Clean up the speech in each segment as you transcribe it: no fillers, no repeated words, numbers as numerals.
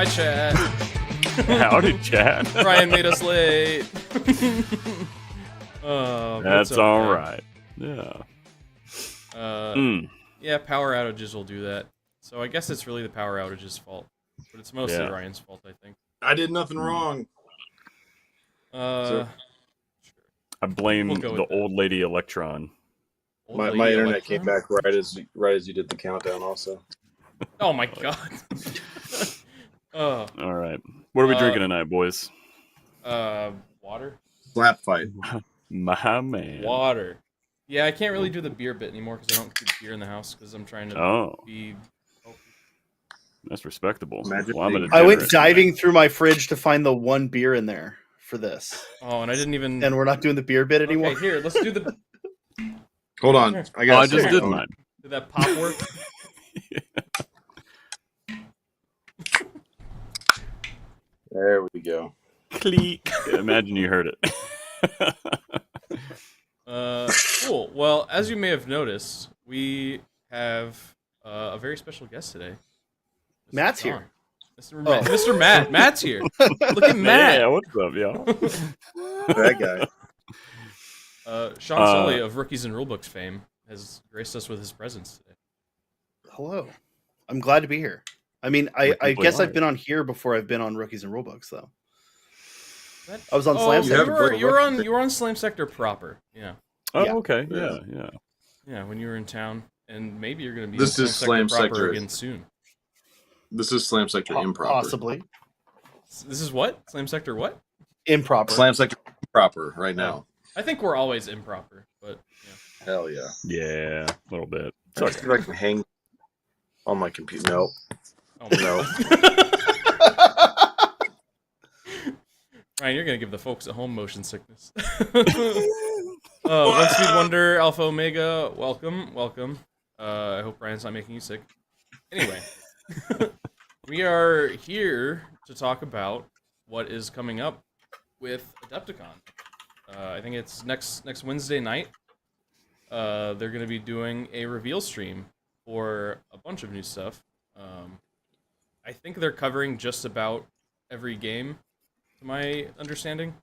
Hi, chat. Howdy, chat. Ryan made us late. Oh, That's okay. all right. Yeah. Yeah, power outages will do that. So I guess it's really the power outage's fault, but it's mostly Ryan's fault, I think. I did nothing wrong. Sure. I blame We'll go the with that. old lady Electron. My internet came back right as you did the countdown. Also. Oh my god. All right. What are we drinking tonight, boys? Water. Slap fight. My man. Water. Yeah, I can't really do the beer bit anymore because I don't keep beer in the house because I'm trying to be healthy. That's respectable. Well, I went diving through my fridge to find the one beer in there for this. Oh, and I didn't even. And we're not doing the beer bit anymore. Okay, here, let's do the. Hold on, I just did mine. Did that pop work? There we go. Cleek. Imagine you heard it. Cool. Well, as you may have noticed, we have a very special guest today. Matt's here. Mr. Matt. Matt's here. Look at Matt. Yeah, what's up, y'all? That guy. Sean Sully of Rookies and Rulebooks fame has graced us with his presence today. Hello. I'm glad to be here. I mean, I guess I've been on here before I've been on Rookies and Rulebooks, though. I was on Slam Sector. You were on Slam Sector proper. Yeah. Oh, Yeah. okay. Yeah. Yeah, when you were in town, and maybe you're going to be This on is Slam Slam Sector Sector again soon. This is Slam Sector improper. Possibly. This is what? Slam Sector what? Improper. Slam Sector improper right now. I think we're always improper, but yeah. Hell yeah. Yeah, a little bit. Sorry, if I can hang on my computer. Nope. Oh my No. Ryan, you're gonna give the folks at home motion sickness. One Speed Wonder, Alpha Omega, welcome. I hope Ryan's not making you sick. Anyway, we are here to talk about what is coming up with Adepticon. I think it's next Wednesday night. They're gonna be doing a reveal stream for a bunch of new stuff. I think they're covering just about every game, to my understanding.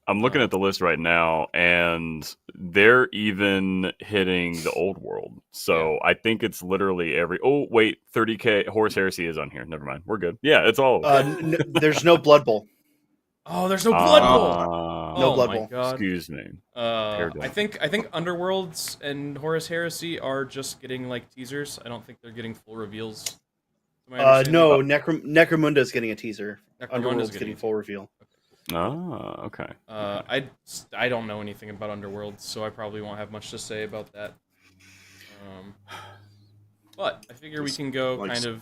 I'm looking at the list right now, and they're even hitting the old world. So yeah. I think it's literally every... Oh, wait, 30K. Horus Heresy is on here. Never mind. We're good. Yeah, it's all... There's no Blood Bowl. Oh, there's no Blood Bowl! No Blood Bowl. God. Excuse me. I think Underworlds and Horus Heresy are just getting, like, teasers. I don't think they're getting full reveals. No, Necromunda is getting a teaser. Underworld's getting full reveal. Oh, okay. I don't know anything about Underworld, so I probably won't have much to say about that. But I figure we can go kind of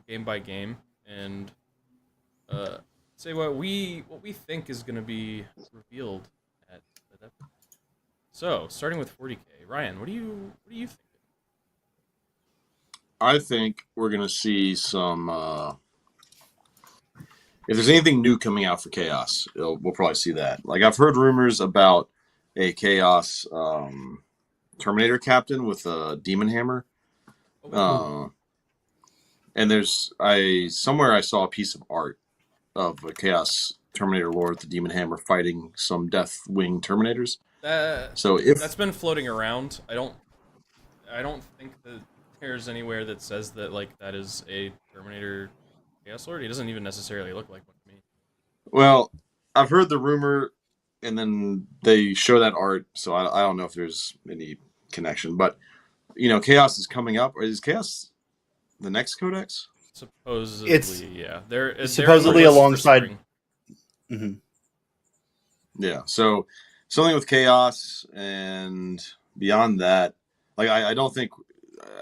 game by game and say what we think is going to be revealed at Adepticon. So, starting with 40K, Ryan, what do you think? I think we're going to see some... if there's anything new coming out for Chaos, we'll probably see that. Like, I've heard rumors about a Chaos Terminator captain with a demon hammer. And somewhere I saw a piece of art of a Chaos Terminator Lord with the demon hammer fighting some Deathwing Terminators. That's been floating around. I don't think that there's anywhere that says that that is a Terminator Chaos Lord. He doesn't even necessarily look like one to me. Well, I've heard the rumor, and then they show that art, so I don't know if there's any connection. But, Chaos is coming up. Is Chaos the next Codex? Supposedly, yeah. Supposedly alongside... Mm-hmm. Yeah, so something with Chaos, and beyond that, I don't think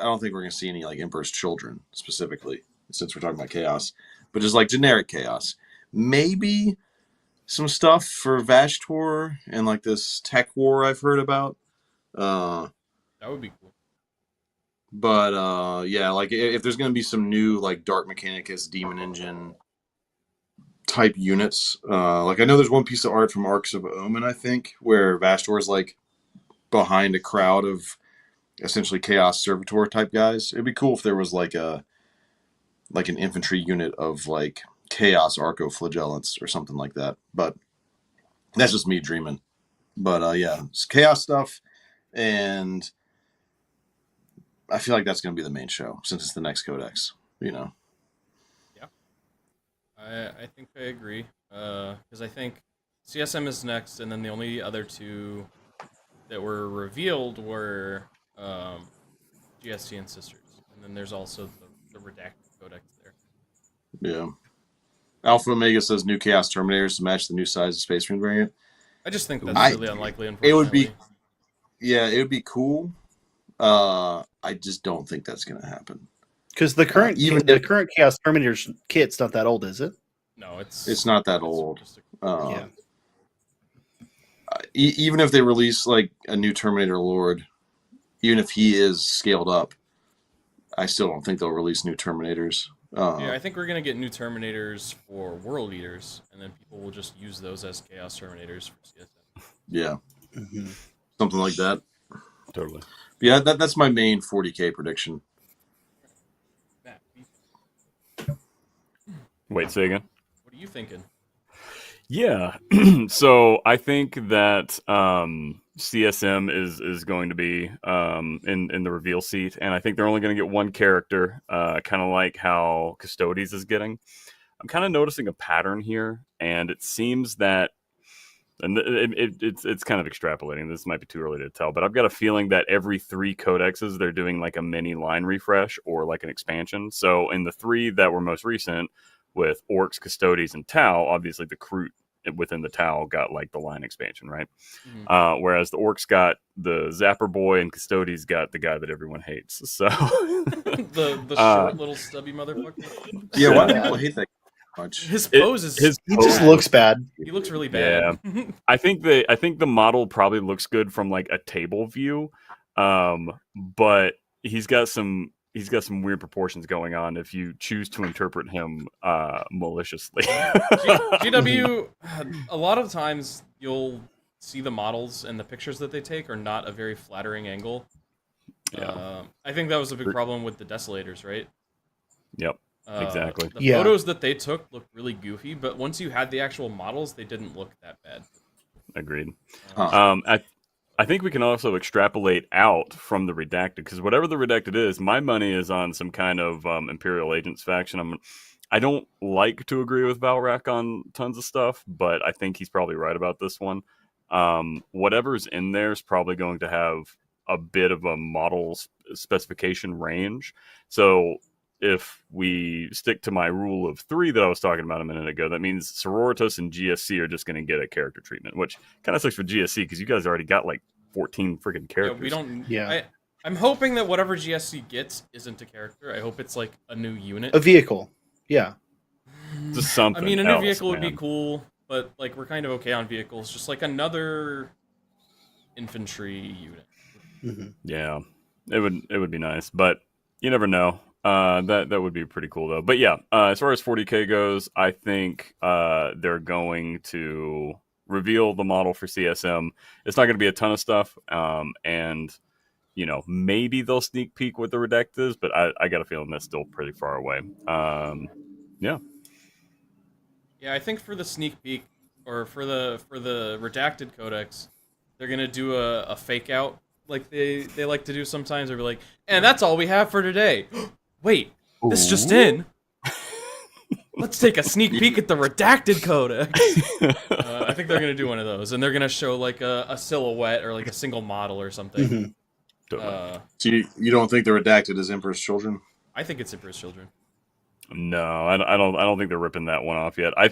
we're going to see any, Emperor's Children, specifically, since we're talking about Chaos, but just generic Chaos. Maybe some stuff for Vashtor and this tech war I've heard about. That would be cool. But yeah, if there's going to be some new Dark Mechanicus, Demon Engine type units, I know there's one piece of art from Arcs of Omen, I think, where Vashtor is behind a crowd of essentially Chaos Servitor type guys. It'd be cool if there was a like an infantry unit of like Chaos Arco-Flagellants or something like that. But that's just me dreaming. But yeah, it's Chaos stuff, and I feel like that's going to be the main show since it's the next codex. Yeah, I think I agree. Because I think CSM is next, and then the only other two that were revealed were GST and Sisters, and then there's also the redacted codex there. Yeah. Alpha Omega says new Chaos Terminators to match the new size of Space Marine variant. I just think that's really unlikely, unfortunately. It would be, it would be cool. I just don't think that's going to happen. Because the current current Chaos Terminators kit's not that old, is it? No, it's not that old. Yeah. Even if they release like a new Terminator Lord, even if he is scaled up, I still don't think they'll release new Terminators. Yeah, I think we're gonna get new Terminators for World Eaters, and then people will just use those as Chaos Terminators for CSM. Yeah, something like that. Totally. Yeah, that's my main 40K prediction. Wait, say again. What are you thinking? Yeah, so I think that CSM is going to be in the reveal seat, and I think they're only going to get one character, kind of like how Custodes is getting. I'm kind of noticing a pattern here, and it seems that, and it's kind of extrapolating. This might be too early to tell, but I've got a feeling that every 3 codexes they're doing like a mini line refresh or like an expansion. So in the 3 that were most recent, with Orcs, Custodes, and Tau, obviously the Kroot within the Tau got like the line expansion, right? Mm-hmm. Whereas the Orcs got the Zapper Boy and Custodes got the guy that everyone hates. So the short little stubby motherfucker. Yeah, why do people hate that much? His pose is he just looks bad. He looks really bad. Yeah. I think the model probably looks good from like a table view, but he's got some weird proportions going on if you choose to interpret him maliciously. GW, a lot of times you'll see the models and the pictures that they take are not a very flattering angle. Yeah. I think that was a big problem with the Desolators, right? Yep, exactly. The photos that they took looked really goofy, but once you had the actual models, they didn't look that bad. Agreed. I think we can also extrapolate out from the Redacted, because whatever the Redacted is, my money is on some kind of Imperial Agents faction. I don't like to agree with Valrak on tons of stuff, but I think he's probably right about this one. Whatever's in there is probably going to have a bit of a model specification range. So if we stick to my rule of 3 that I was talking about a minute ago, that means Sororitas and GSC are just going to get a character treatment, which kind of sucks for GSC because you guys already got like 14 freaking characters. Yeah, we don't. Yeah. I'm hoping that whatever GSC gets isn't a character. I hope it's like a new unit, a vehicle. Yeah, just something. I mean, a new vehicle would be cool, but like we're kind of okay on vehicles. Just like another infantry unit. Mm-hmm. Yeah, it would be nice, but you never know. That would be pretty cool though. But yeah, as far as 40K goes, I think they're going to reveal the model for CSM. It's not going to be a ton of stuff, and maybe they'll sneak peek what the Redacted is, but I got a feeling that's still pretty far away. Yeah, I think for the sneak peek or for the Redacted Codex, they're gonna do a fake out like they like to do sometimes. They'll be like, and that's all we have for today. Wait, this just in. Let's take a sneak peek at the Redacted Codex. I think they're going to do one of those, and they're going to show like a silhouette or like a single model or something. Mm-hmm. So you don't think the Redacted is Emperor's Children? I think it's Emperor's Children. No, I don't think they're ripping that one off yet. I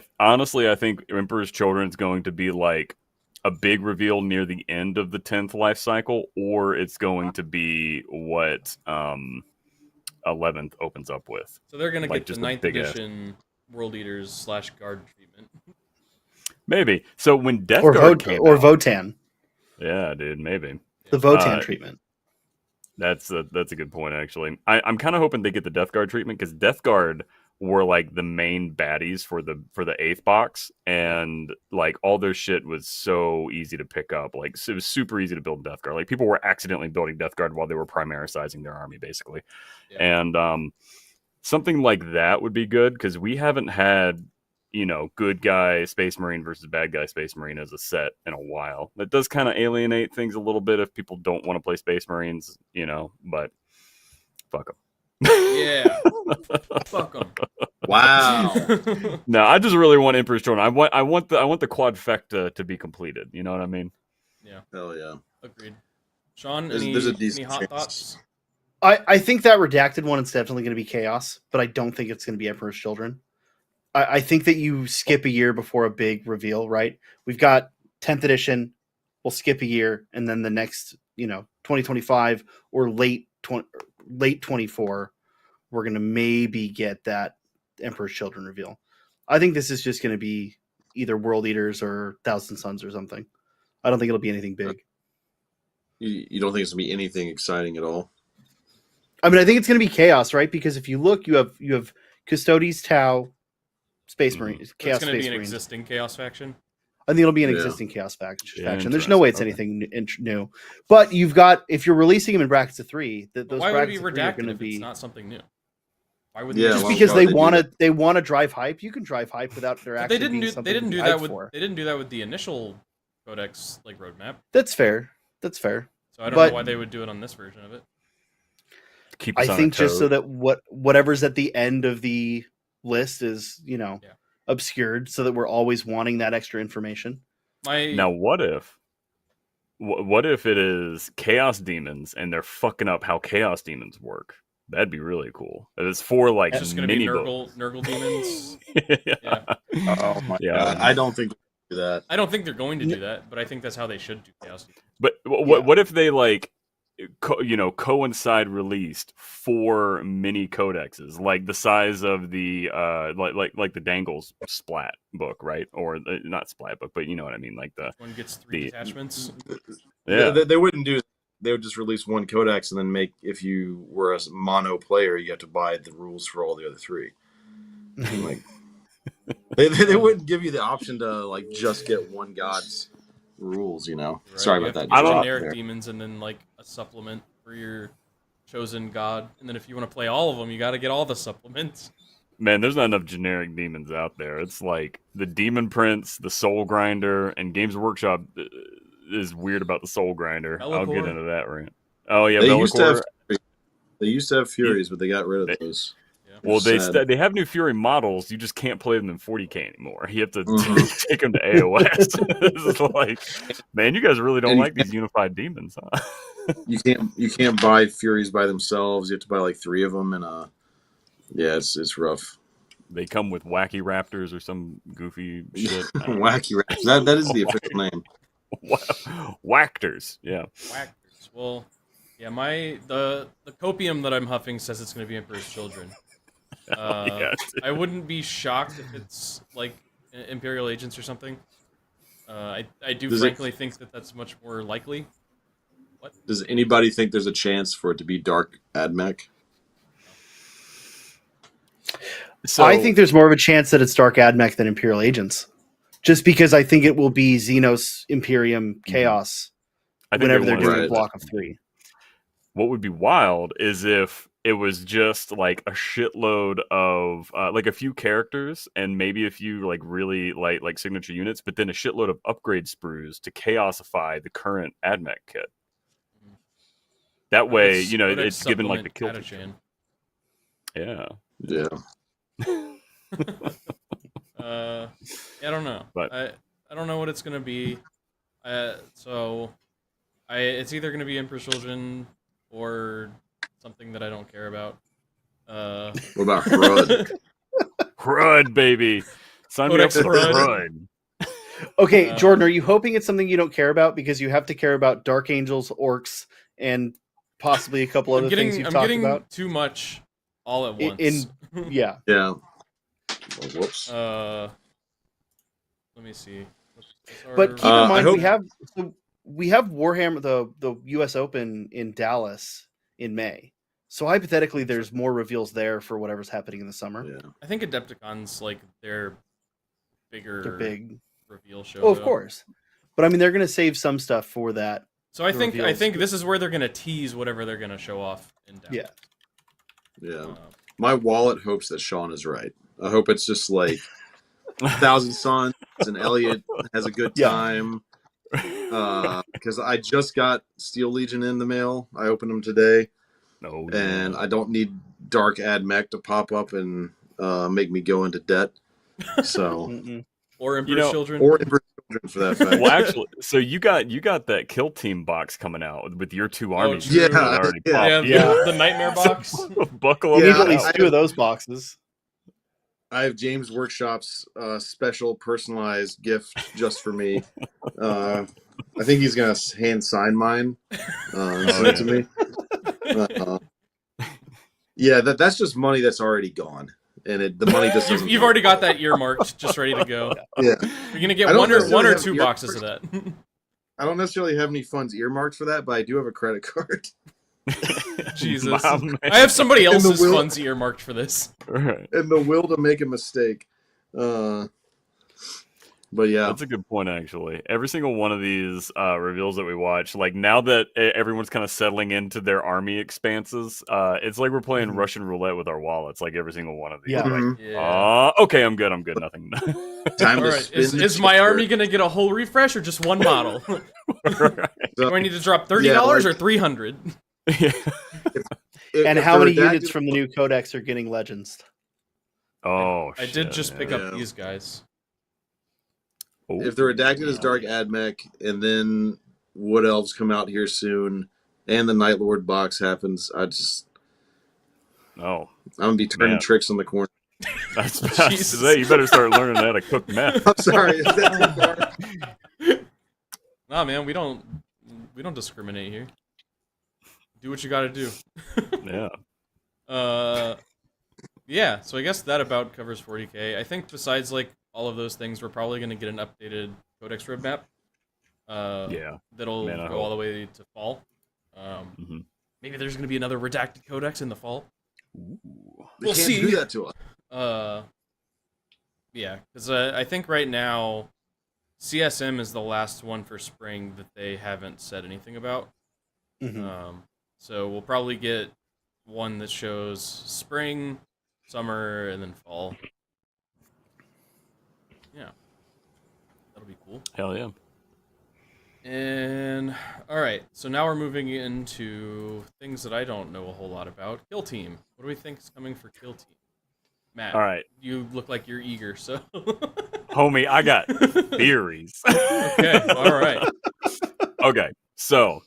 think Emperor's Children is going to be like a big reveal near the end of the 10th life cycle, or it's going to be what 11th opens up with. So they're going to get the 9th edition World Eaters / Guard treatment. Maybe. So when Death Guard came or out, Votan. Yeah, dude, maybe. The Votan treatment. That's a good point, actually. I'm kind of hoping they get the Death Guard treatment, because Death Guard were like the main baddies for the 8th box, and like all their shit was so easy to pick up. Like it was super easy to build Death Guard. Like people were accidentally building Death Guard while they were primarisizing their army, basically. Yeah. And something like that would be good because we haven't had, good guy Space Marine versus bad guy Space Marine as a set in a while. That does kind of alienate things a little bit if people don't want to play Space Marines, but fuck them. Yeah. Fuck them. Wow. No, I just really want Emperor's Children. I want the quadfecta to be completed. You know what I mean? Yeah. Hell yeah. Agreed. Sean, There's a any decent hot chance. thoughts? I think that redacted one is definitely going to be Chaos, but I don't think it's going to be Emperor's Children. I think that you skip a year before a big reveal, right? We've got 10th edition. We'll skip a year, and then the next, 2025 or late 24, we're going to maybe get that Emperor's Children reveal. I think this is just going to be either World Eaters or Thousand Suns or something. I don't think it'll be anything big. You don't think it's going to be anything exciting at all? I mean, I think it's going to be Chaos, right? Because if you look, you have Custodes, Tau, Space Marines, Chaos It's going to Space be an Marines. existing Chaos faction. I think it'll be an existing Chaos faction. There's no way it's anything new. But you've got, if you're releasing them in brackets of 3, those why would it be brackets of 3 are going redacted to if be it's not something new? Why would Yeah, they just why- because why they would they want to drive hype. You can drive hype without there But actually they didn't being do something they didn't to do be that hyped with for. they didn't do that with the initial Codex roadmap. That's fair. That's fair. So I don't But- know why they would do it on this version of it. Keep I us on think our just so toes. that whatever's at the end of the list is, obscured, so that we're always wanting that extra information. Now, what if it is Chaos Demons and they're fucking up how Chaos Demons work? That'd be really cool. If it's for like it's just going to be mini books. Nurgle demons. Yeah. Oh my Yeah. god! I don't think they'll do that. I don't think they're going to do that, but I think that's how they should do Chaos Demons. But what if they coincide released 4 mini codexes, like the size of the like the Dangles Splat book, right? Or not Splat book, but you know what I mean, like the One gets 3 detachments. yeah. They wouldn't do. They would just release one codex and then if you were a mono player, you have to buy the rules for all the other 3. Like they wouldn't give you the option to just get one god's rules. Right? Sorry You about have that. to I don't- generic demons and then a supplement for your chosen god, and then if you want to play all of them, you got to get all the supplements. Man, there's not enough generic demons out there. It's like the Demon Prince, the Soul Grinder, and Games Workshop is weird about the Soul Grinder. I'll get Be'lakor. into that rant. Oh yeah, They used to Be'lakor. have Furies, but they got rid of those. Well, Sad. they have new Fury models. You just can't play them in 40K anymore. You have to Mhm. take them to AOS. It's like, man, you guys really don't And like these unified demons, huh? You can't buy Furies by themselves. You have to buy 3 of them, and it's rough. They come with wacky raptors or some goofy shit. Wacky Rats. That is the official name. Wactors, yeah. Whackers. Well, yeah, the copium that I'm huffing says it's going to be Emperor's Children. Yeah, I wouldn't be shocked if it's Imperial Agents or something. I do frankly think that that's much more likely. What? Does anybody think there's a chance for it to be Dark Admech? So, I think there's more of a chance that it's Dark Admech than Imperial Agents. Just because I think it will be Xenos, Imperium, Chaos I think whenever they're want doing Right. a block of 3. what would be wild is if it was just like a shitload of a few characters and maybe a few really like signature units, but then a shitload of upgrade sprues to chaosify the current Admech kit. That way, it's given the kill feature. Yeah. Yeah. I don't know. But- I don't know what it's gonna be. So it's either gonna be Emperor's Children or something that I don't care about. What about Crud? Crud, baby. Sign me up Codex for Crud. Crud. Okay, Uh, Jordan, are you hoping it's something you don't care about because you have to care about Dark Angels, Orcs, and possibly a couple other things you've I'm talked getting about? too much all at once. Yeah. Yeah. Oh, whoops. Let me see. But keep I in mind, hope- we have Warhammer, the U.S. Open in Dallas in May. So hypothetically, there's more reveals there for whatever's happening in the summer. Yeah. I think Adepticon's their bigger They're big. reveal show. Oh, of though. course. But I mean, they're going to save some stuff for that. So I the think reveals. this is where they're gonna tease whatever they're gonna show off in Dallas. Yeah. Yeah. My wallet hopes that Sean is right. I hope it's just like Thousand Suns and Elliot has a good Yeah. time. Because I just got Steel Legion in the mail. I opened them today, Oh, and yeah. I don't need Dark Admech to pop up and make me go into debt. So, Mm-mm. Or Emperor's Children. or Emperor's Children for that fact. Well, actually, so you got that Kill Team box coming out with your 2 armies. true. that already Yeah. popped. Yeah, the Nightmare box. Buckle You up. need Yeah, at least I 2 of those boxes. I have James Workshop's special personalized gift just for me. I think he's gonna hand sign mine and send it to me. Yeah, that's just money that's already gone, and the money just doesn't. You've already got that earmarked, just ready to go. Yeah, You're gonna get I don't one or necessarily have 2 boxes of that. I don't necessarily have any funds earmarked for that, but I do have a credit card. Jesus, My man. I have somebody In the else's will- funds earmarked for this. Right. And the will to make a mistake. But yeah, That's a good point, actually. Every single one of these reveals that we watch, like now that everyone's kind of settling into their army expanses, it's like we're playing Russian roulette with our wallets. Like every single one of these. Yeah. Like, Mhm. Yeah. okay, I'm good. Nothing. Time All to right, spin is the my chipper. army gonna get a whole refresh or just one model? Right. So, Do I need to drop $30 like- or 300? Yeah. And if how the many redacted- units from the new codex are getting legends? Oh, I did shit, just pick yeah. up these guys. Oh, If they're redacted as Dark Admech, and then Wood Elves come out here soon, and the Night Lord box happens, I'm Oh, gonna be turning Man. tricks on the corner. that's what I was Jesus. to say. You better start learning how to cook meth. I'm sorry. Is that too far? Nah, man, we don't discriminate here. Do what you gotta do. Yeah. Yeah, so I guess that about covers 40k. I think besides like all of those things, we're probably gonna get an updated codex roadmap. Yeah. That'll Man, I go all hope. the way to fall. Mhm. Maybe there's gonna be another redacted codex in the fall. Ooh. They We'll can't see. do that to us. Yeah, because I think right now CSM is the last one for spring that they haven't said anything about. Mhm. So we'll probably get one that shows spring, summer, and then fall. Yeah, that'll be cool. Hell yeah. And all right, so now we're moving into things that I don't know a whole lot about. Kill Team. What do we think is coming for Kill Team? Matt, All right, you look like you're eager, so. homie, I got theories. Okay, all right. Okay, so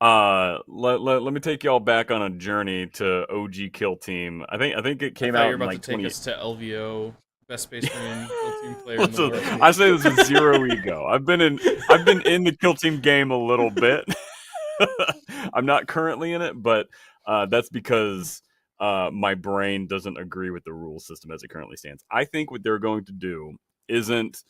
let me take y'all back on a journey to OG Kill Team. I think it I came thought out you were in about like to take 20. us to LVO, best Space Marine Kill Team player in the Listen, world. I say this with zero ego. I've been in the Kill Team game a little bit. I'm not currently in it, but that's because my brain doesn't agree with the rule system as it currently stands. I think what they're going to do isn't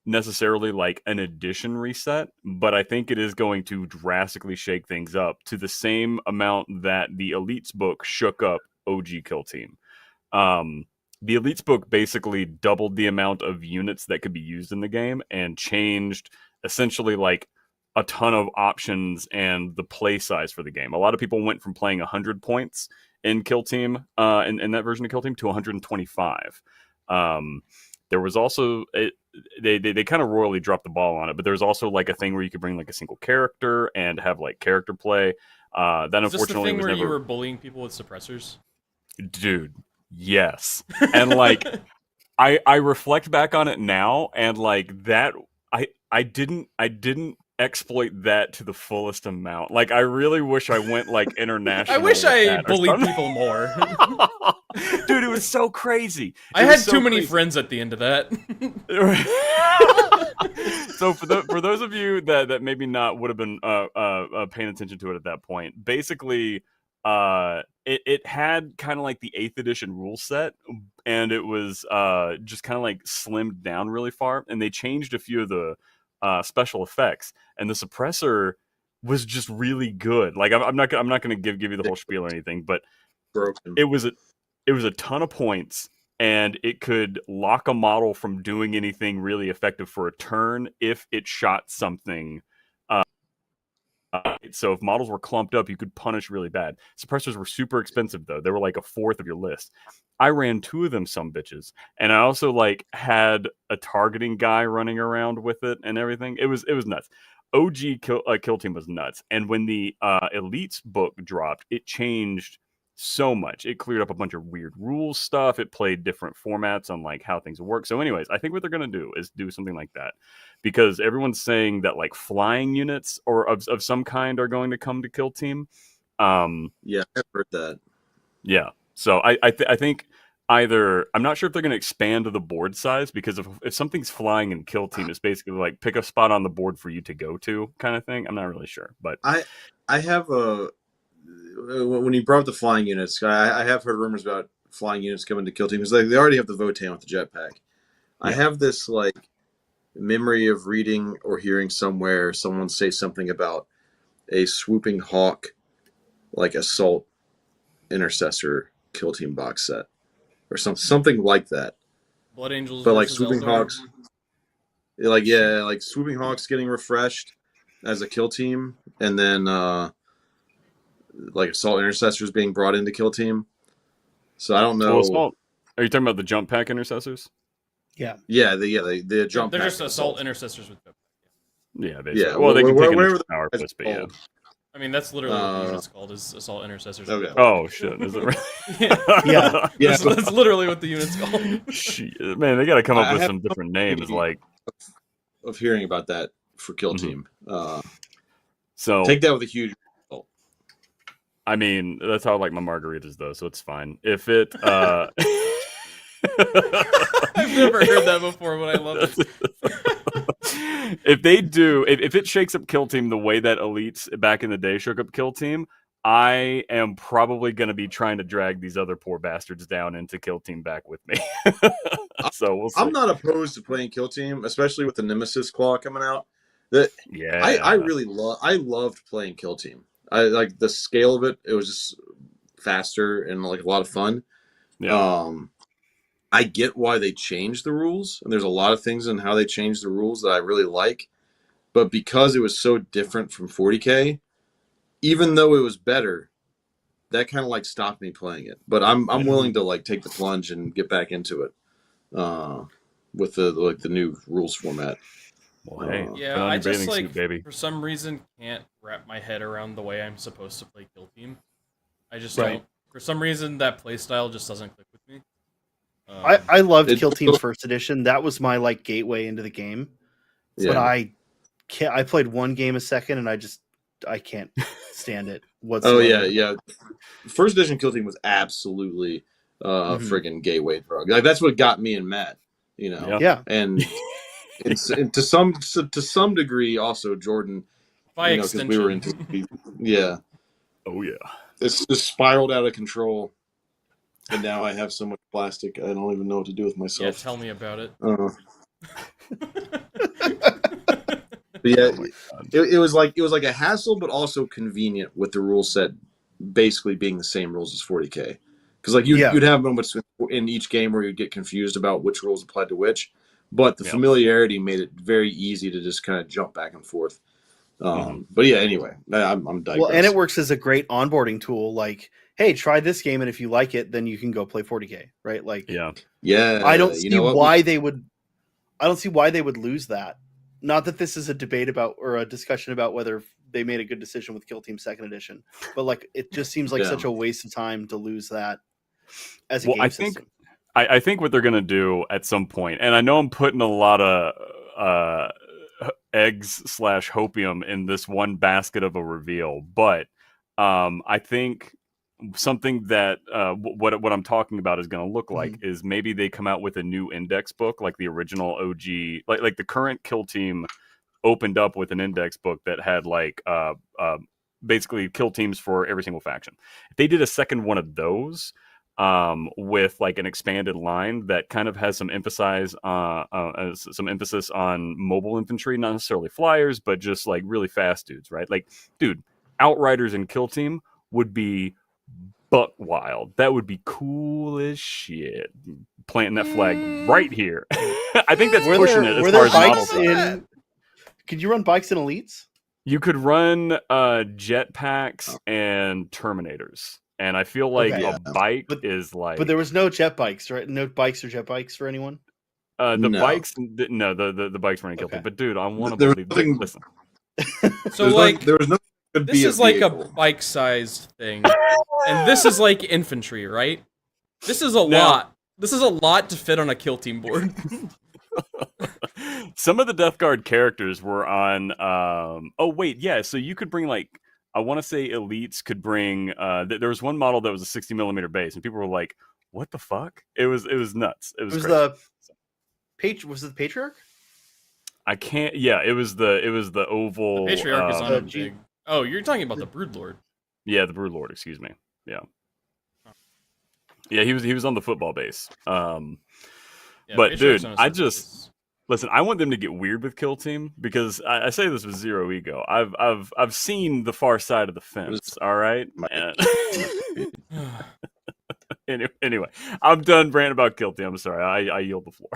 necessarily like an edition reset, but I think it is going to drastically shake things up to the same amount that the Elites book shook up OG Kill Team. The Elites book basically doubled the amount of units that could be used in the game and changed essentially like a ton of options and the play size for the game. A lot of people went from playing 100 points in Kill Team, in that version of Kill Team, to 125. There was also they kind of royally dropped the ball on it, but there was also like a thing where you could bring like a single character and have like character play. That Is this the unfortunately thing was where never. you were bullying people with suppressors? Dude, yes, and like I reflect back on it now, and like that I didn't exploit that to the fullest amount. Like I really wish I went like international. I wish with I that or bullied something. people more. Dude, it was so crazy. I It had was so too many crazy. friends at the end of that. So for those of you that maybe not would have been paying attention to it at that point, basically it had kind of like the 8th edition rule set, and it was just kind of like slimmed down really far, and they changed a few of the special effects, and the suppressor was just really good. Like I'm not going to give you the whole spiel or anything, but Broken. it was a ton of points, and it could lock a model from doing anything really effective for a turn if it shot something So if models were clumped up, you could punish really bad. Suppressors were super expensive though. They were like a fourth of your list. I ran 2 of them, some bitches, and I also like had a targeting guy running around with it and everything. It was nuts. OG kill team was nuts, and when the Elites book dropped, it changed so much. It cleared up a bunch of weird rules stuff. It played different formats on like how things work. So anyways, I think what they're going to do is do something like that, because everyone's saying that like flying units or of some kind are going to come to kill team. Yeah, I've heard that. Yeah. So I think either, I'm not sure if they're going to expand the board size, because if something's flying in kill team, it's basically like pick a spot on the board for you to go to kind of thing. I'm not really sure, but I have a when you brought up the flying units, I have heard rumors about flying units coming to kill team, because they already have the Votan with the jetpack. I have this like memory of reading or hearing somewhere someone say something about a swooping hawk, like assault intercessor kill team box set, or something like that. Blood Angels, but like versus swooping Eldar. hawks, like swooping hawks getting refreshed as a kill team, and then like assault intercessors being brought into kill team. So I don't know. Are you talking about the jump pack intercessors? Yeah. The jump. They're pack just assault intercessors with. Yeah, basically. Yeah, well, they can take whatever an power twist, but yeah. I mean, that's literally what the unit's called, is assault intercessors. Okay. Oh shit! Is it really? Yeah. Yeah. That's literally what the unit's called. Shit, man, they got to come up I with have some different names, like of hearing about that for kill team. So take that with a huge. I mean, that's how I like my margaritas, though, so it's fine. If it, I've never heard that before, but I love it. If they do, if it shakes up Kill Team the way that Elites back in the day shook up Kill Team, I am probably going to be trying to drag these other poor bastards down into Kill Team back with me. So we'll see. I'm not opposed to playing kill team, especially with the Nemesis Claw coming out. Yeah, I really loved playing kill team. I like the scale of it. It was just faster and like a lot of fun. Yeah. I get why they changed the rules, and there's a lot of things in how they changed the rules that I really like. But because it was so different from 40K, even though it was better, that kind of like stopped me playing it. But I'm willing to like take the plunge and get back into it with the new rules format. Well, hey, Yeah, I just like suit, baby. for some reason can't wrap my head around the way I'm supposed to play kill team. I just Right. don't. For some reason, that playstyle just doesn't click with me. I loved Kill Team First Edition. That was my like gateway into the game. Yeah. But I played one game a second, and I can't stand it whatsoever. Oh yeah. First edition kill team was absolutely a friggin' gateway drug. Like that's what got me and Matt. You know. Yeah. And it's and to some degree also Jordan. By because extension, we were into yeah. Oh yeah. It's just spiraled out of control, and now I have so much plastic I don't even know what to do with yeah, myself. tell me about it. But yeah, it was like a hassle, but also convenient with the rule set basically being the same rules as 40K. Because like you'd have moments in each game where you'd get confused about which rules applied to which, but the familiarity made it very easy to just kind of jump back and forth. But yeah, anyway, I'm digressing. Well, and it works as a great onboarding tool. Like, hey, try this game, and if you like it, then you can go play 40K, right? Like, yeah. I don't see why they would. I don't see why they would lose that. Not that this is a debate about or a discussion about whether they made a good decision with Kill Team Second Edition, but like it just seems like such a waste of time to lose that as a game system. I think what they're gonna do at some point, and I know I'm putting a lot of eggs / hopium in this one basket of a reveal, but I think something that what I'm talking about is going to look like is maybe they come out with a new index book, like the original OG, like the current Kill Team opened up with an index book that had like basically kill teams for every single faction. If they did a second one of those with like an expanded line that kind of has some emphasis on mobile infantry, not necessarily flyers, but just like really fast dudes, right? Like, dude, Outriders and Kill Team would be buck wild. That would be cool as shit. Planting that flag right here. I think that's pushing it as far as models. Could you run bikes in Elites? You could run jetpacks Oh. and Terminators, and I feel like Okay. a Yeah. bike But- is like. But there was no jet bikes, right? No bikes or jet bikes for anyone. The No. bikes, no, the bikes weren't guilty. Okay. But dude, I want to There was believe. nothing- Listen, So like there was no. Could this be is like a vehicle. bike-sized thing, and this is like infantry, right? This is a Now- lot. This is a lot to fit on a kill team board. some of the Death Guard characters were on. Oh wait, yeah. So you could bring like. I want to say elites could bring. There was one model that was a 60mm base, and people were like, "What the fuck?" It was nuts. It was Was crazy. was it the Patriarch? I can't. Yeah, it was the oval. The Patriarch is on a G- big. Oh, you're talking about the Broodlord. Yeah, the Broodlord. Excuse me. Yeah. Yeah, he was on the football base. Yeah, But, Patriarch's dude, on a I separate just- base. Listen, I want them to get weird with Kill Team because I say this with zero ego. I've seen the far side of the fence. All right. And- anyway, I'm done ranting about Kill Team. I'm sorry. I yield the floor.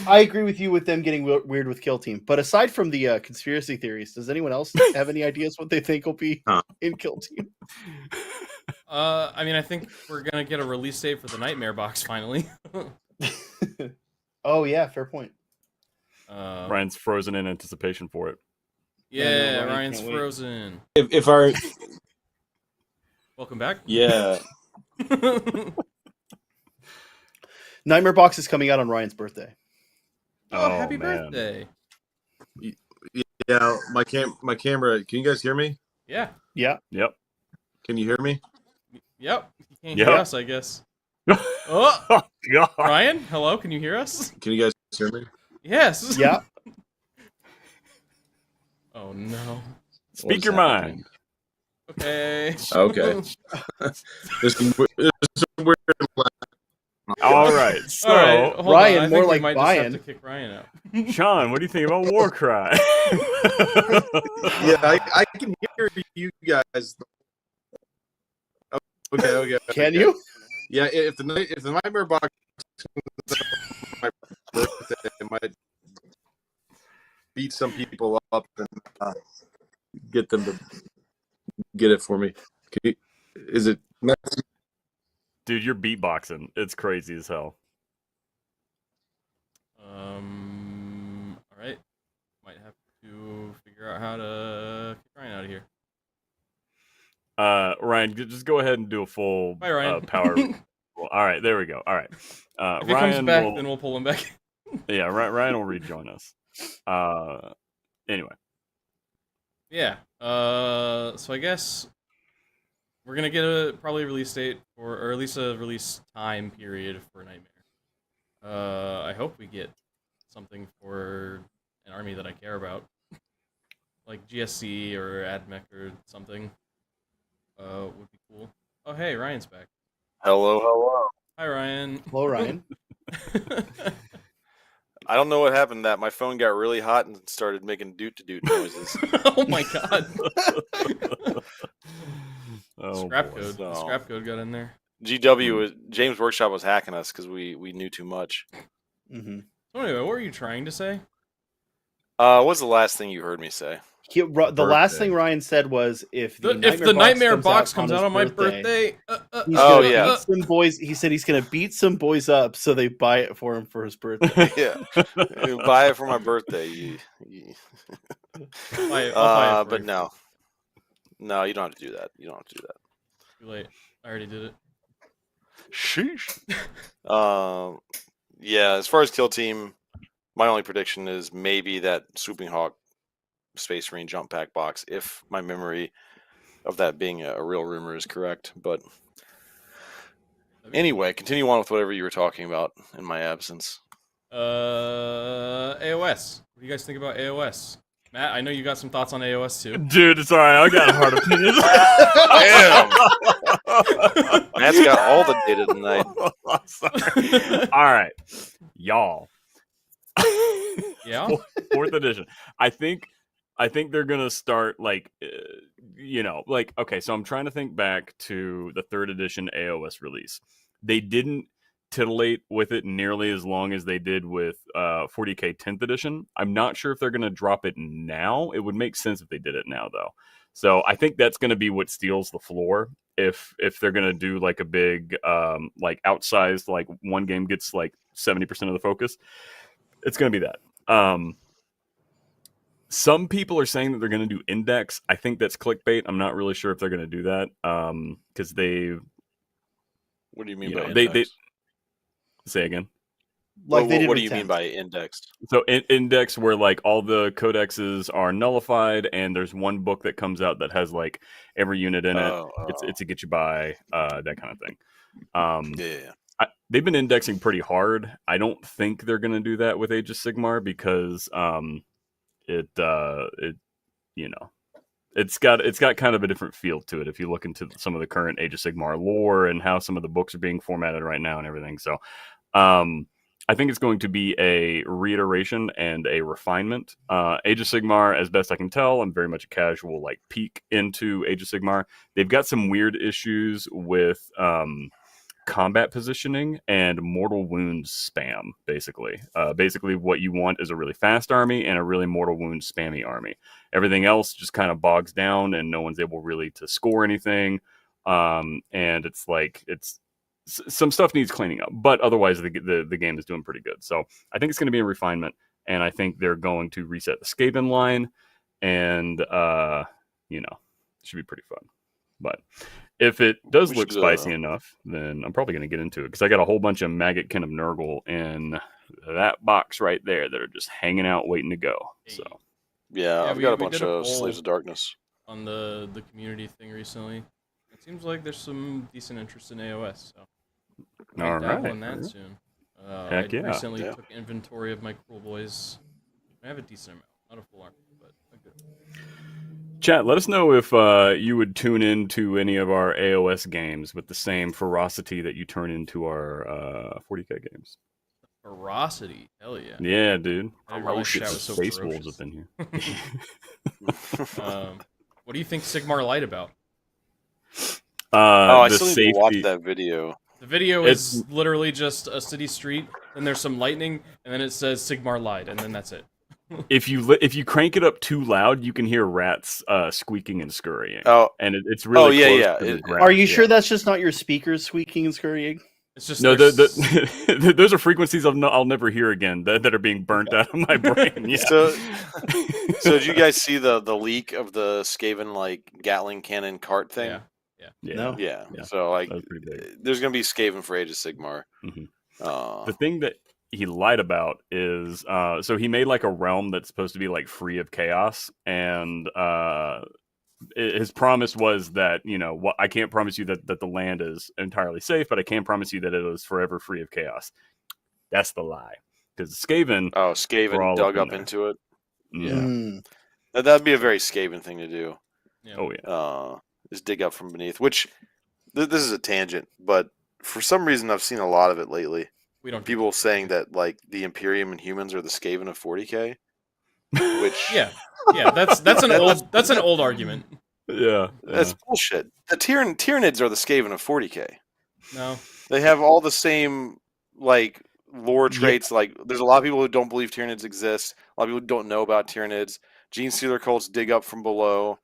I agree with you with them getting weird with Kill Team. But aside from the conspiracy theories, does anyone else have any ideas what they think will be in Kill Team? I mean, I think we're gonna get a release date for the Nightmare box finally. Oh yeah, fair point. Ryan's frozen in anticipation for it. Yeah, Ryan Ryan's can't wait. frozen. If our Welcome back. yeah. Nightmare Box is coming out on Ryan's birthday. Oh, happy man. birthday. Yeah, my camera. Can you guys hear me? Yeah. Yeah. Yep. Can you hear me? Yep. You can't Yep. hear us, I guess. Oh, Oh God. Ryan, hello. Can you hear us? Can you guys hear me? Yes. Yeah. Oh no. Speak What's your happening? mind. Okay. Okay. There's some weird. All right. So, All right. Hold Ryan, on. I more think like we might Brian. just have to kick Ryan out. Sean, what do you think about Warcry? Yeah, I can hear you guys. Okay. Can you? Yeah, if the Nightmare box comes out on my birthday, it might beat some people up and get them to get it for me. Is it? Dude, you're beatboxing. It's crazy as hell. All right. Might have to figure out how to kick Ryan out of here. Ryan, just go ahead and do a full Bye, Ryan. power. Well, all right, there we go. All right. If he Ryan comes back, will, then we'll pull him back. yeah, Ryan will rejoin us. Anyway. Yeah. So I guess we're gonna get a probably release date or at least a release time period for Nightmare. I hope we get something for an army that I care about, like GSC or AdMech or something. Would be cool. Oh hey, Ryan's back. Hello. Hi Ryan. Hello, Ryan. I don't know what happened. That my phone got really hot and started making doot noises. Oh my god. Oh, Scrap boy. code. The So- scrap code got in there. GW was James Workshop was hacking us because we knew too much. hmm So anyway, what were you trying to say? What's the last thing you heard me say? The last Birthday. thing Ryan said was if the If the Nightmare box comes his out on my birthday, he's Oh, gonna yeah. beat some boys. He said he's gonna beat some boys up so they buy it for him for his birthday. Yeah, buy it for my birthday. I'll buy it for But you. no, you don't have to do that. You don't have to do that. Too late. I already did it. Sheesh. Yeah, as far as Kill Team, my only prediction is maybe that Swooping Hawk Space Marine jump pack box, if my memory of that being a real rumor is correct. But anyway, continue on with whatever you were talking about in my absence. AOS. What do you guys think about AOS? Matt, I know you got some thoughts on AOS too. Dude, it's all right. I got a hard opinion. Damn! Matt's got all the data tonight. Sorry. All right, y'all. Yeah? Fourth edition. I think they're gonna start like, okay. So I'm trying to think back to the third edition AOS release. They didn't titillate with it nearly as long as they did with 40k 10th edition. I'm not sure if they're going to drop it now. It would make sense if they did it now, though. So I think that's going to be what steals the floor. If they're going to do like a big like outsized, like one game gets like 70% of the focus, it's going to be that. Some people are saying that they're going to do index. I think that's clickbait. I'm not really sure if they're going to do that because they. What do you mean You by know, index? they say again. Like they did what with do you mean 10th. by index? So index where like all the codexes are nullified, and there's one book that comes out that has like every unit in it. It's to get you by that kind of thing. Yeah. They've been indexing pretty hard. I don't think they're going to do that with Age of Sigmar because it you know, it's got kind of a different feel to it if you look into some of the current Age of Sigmar lore and how some of the books are being formatted right now and everything. So I think it's going to be a reiteration and a refinement. Age of Sigmar, as best I can tell, I'm very much a casual like peek into Age of Sigmar. They've got some weird issues with combat positioning and mortal wounds spam, basically. Basically, what you want is a really fast army and a really mortal wounds spammy army. Everything else just kind of bogs down and no one's able really to score anything. And it's like, some stuff needs cleaning up, but otherwise the game is doing pretty good. So I think it's going to be a refinement, and I think they're going to reset the Skaven line, and you know, it should be pretty fun. But if it does We look should, spicy enough, then I'm probably going to get into it because I got a whole bunch of Maggotkin of Nurgle in that box right there that are just hanging out waiting to go. So Yeah, I've we- got a we bunch did a of poll Slaves of Darkness. on the community thing recently. It seems like there's some decent interest in AOS, so I might dabble in that soon. Heck I yeah. recently Yeah. took inventory of my Cruel Boys. I have a decent amount, not a full army, but a good amount. Chat, let us know if you would tune into any of our AOS games with the same ferocity that you turn into our 40k games. Ferocity, hell yeah. Yeah, dude. I didn't realize Get chat the was so space ferocious. wolves up in here. What do you think Sigmar lied about? I the still need to watch safety. that video. The video It's- is literally just a city street, then there's some lightning, and then it says Sigmar lied, and then that's it. If you crank it up too loud, you can hear rats squeaking and scurrying. Oh, And it's really yeah, close yeah. to the It- ground. Are you Yeah. sure that's just not your speakers squeaking and scurrying? It's just No, there's- those are frequencies I'll never hear again that are being burnt out of my brain. Yeah. So did you guys see the leak of the Skaven like Gatling cannon cart thing? yeah. Yeah. No. Yeah. Yeah. So like, That was pretty big. there's gonna be Skaven for Age of Sigmar. Mhm. Uh, The thing that he lied about is so he made like a realm that's supposed to be like free of chaos, and his promise was that, you know, I can't promise you that the land is entirely safe, but I can promise you that it is forever free of chaos. That's the lie, because Skaven oh, We're all Skaven dug up up in there. into it. yeah. Mm. That'd be a very Skaven thing to do. Yeah. Oh yeah. Is dig up from beneath. Which this is a tangent, but for some reason I've seen a lot of it lately. We don't People saying that like the Imperium and humans are the Skaven of 40k. Which Yeah, that's an old argument. Yeah. that's bullshit. The Tyranids are the Skaven of 40k. No, They have all the same like lore traits. Like there's a lot of people who don't believe Tyranids exist. A lot of people who don't know about Tyranids. Gene stealer cults dig up from below.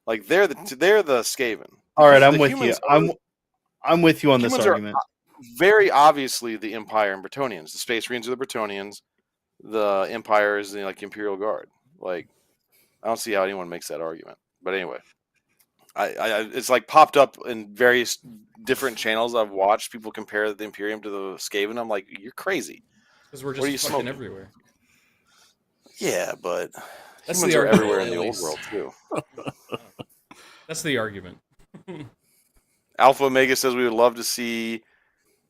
Like they're the Skaven. All right, I'm The with you. humans are- I'm with you on this humans are argument. very obviously the Empire and Bretonnians. The Space Marines are the Bretonnians. The Empire is the like Imperial Guard. Like I don't see how anyone makes that argument. But anyway, I it's like popped up in various different channels I've watched. People compare the Imperium to the Skaven. I'm like, you're crazy. because we're What are you just fucking smoking? everywhere. Yeah, but That's humans the are argument, everywhere in the old anyways. world too. That's the argument. Alpha Omega says he would love to see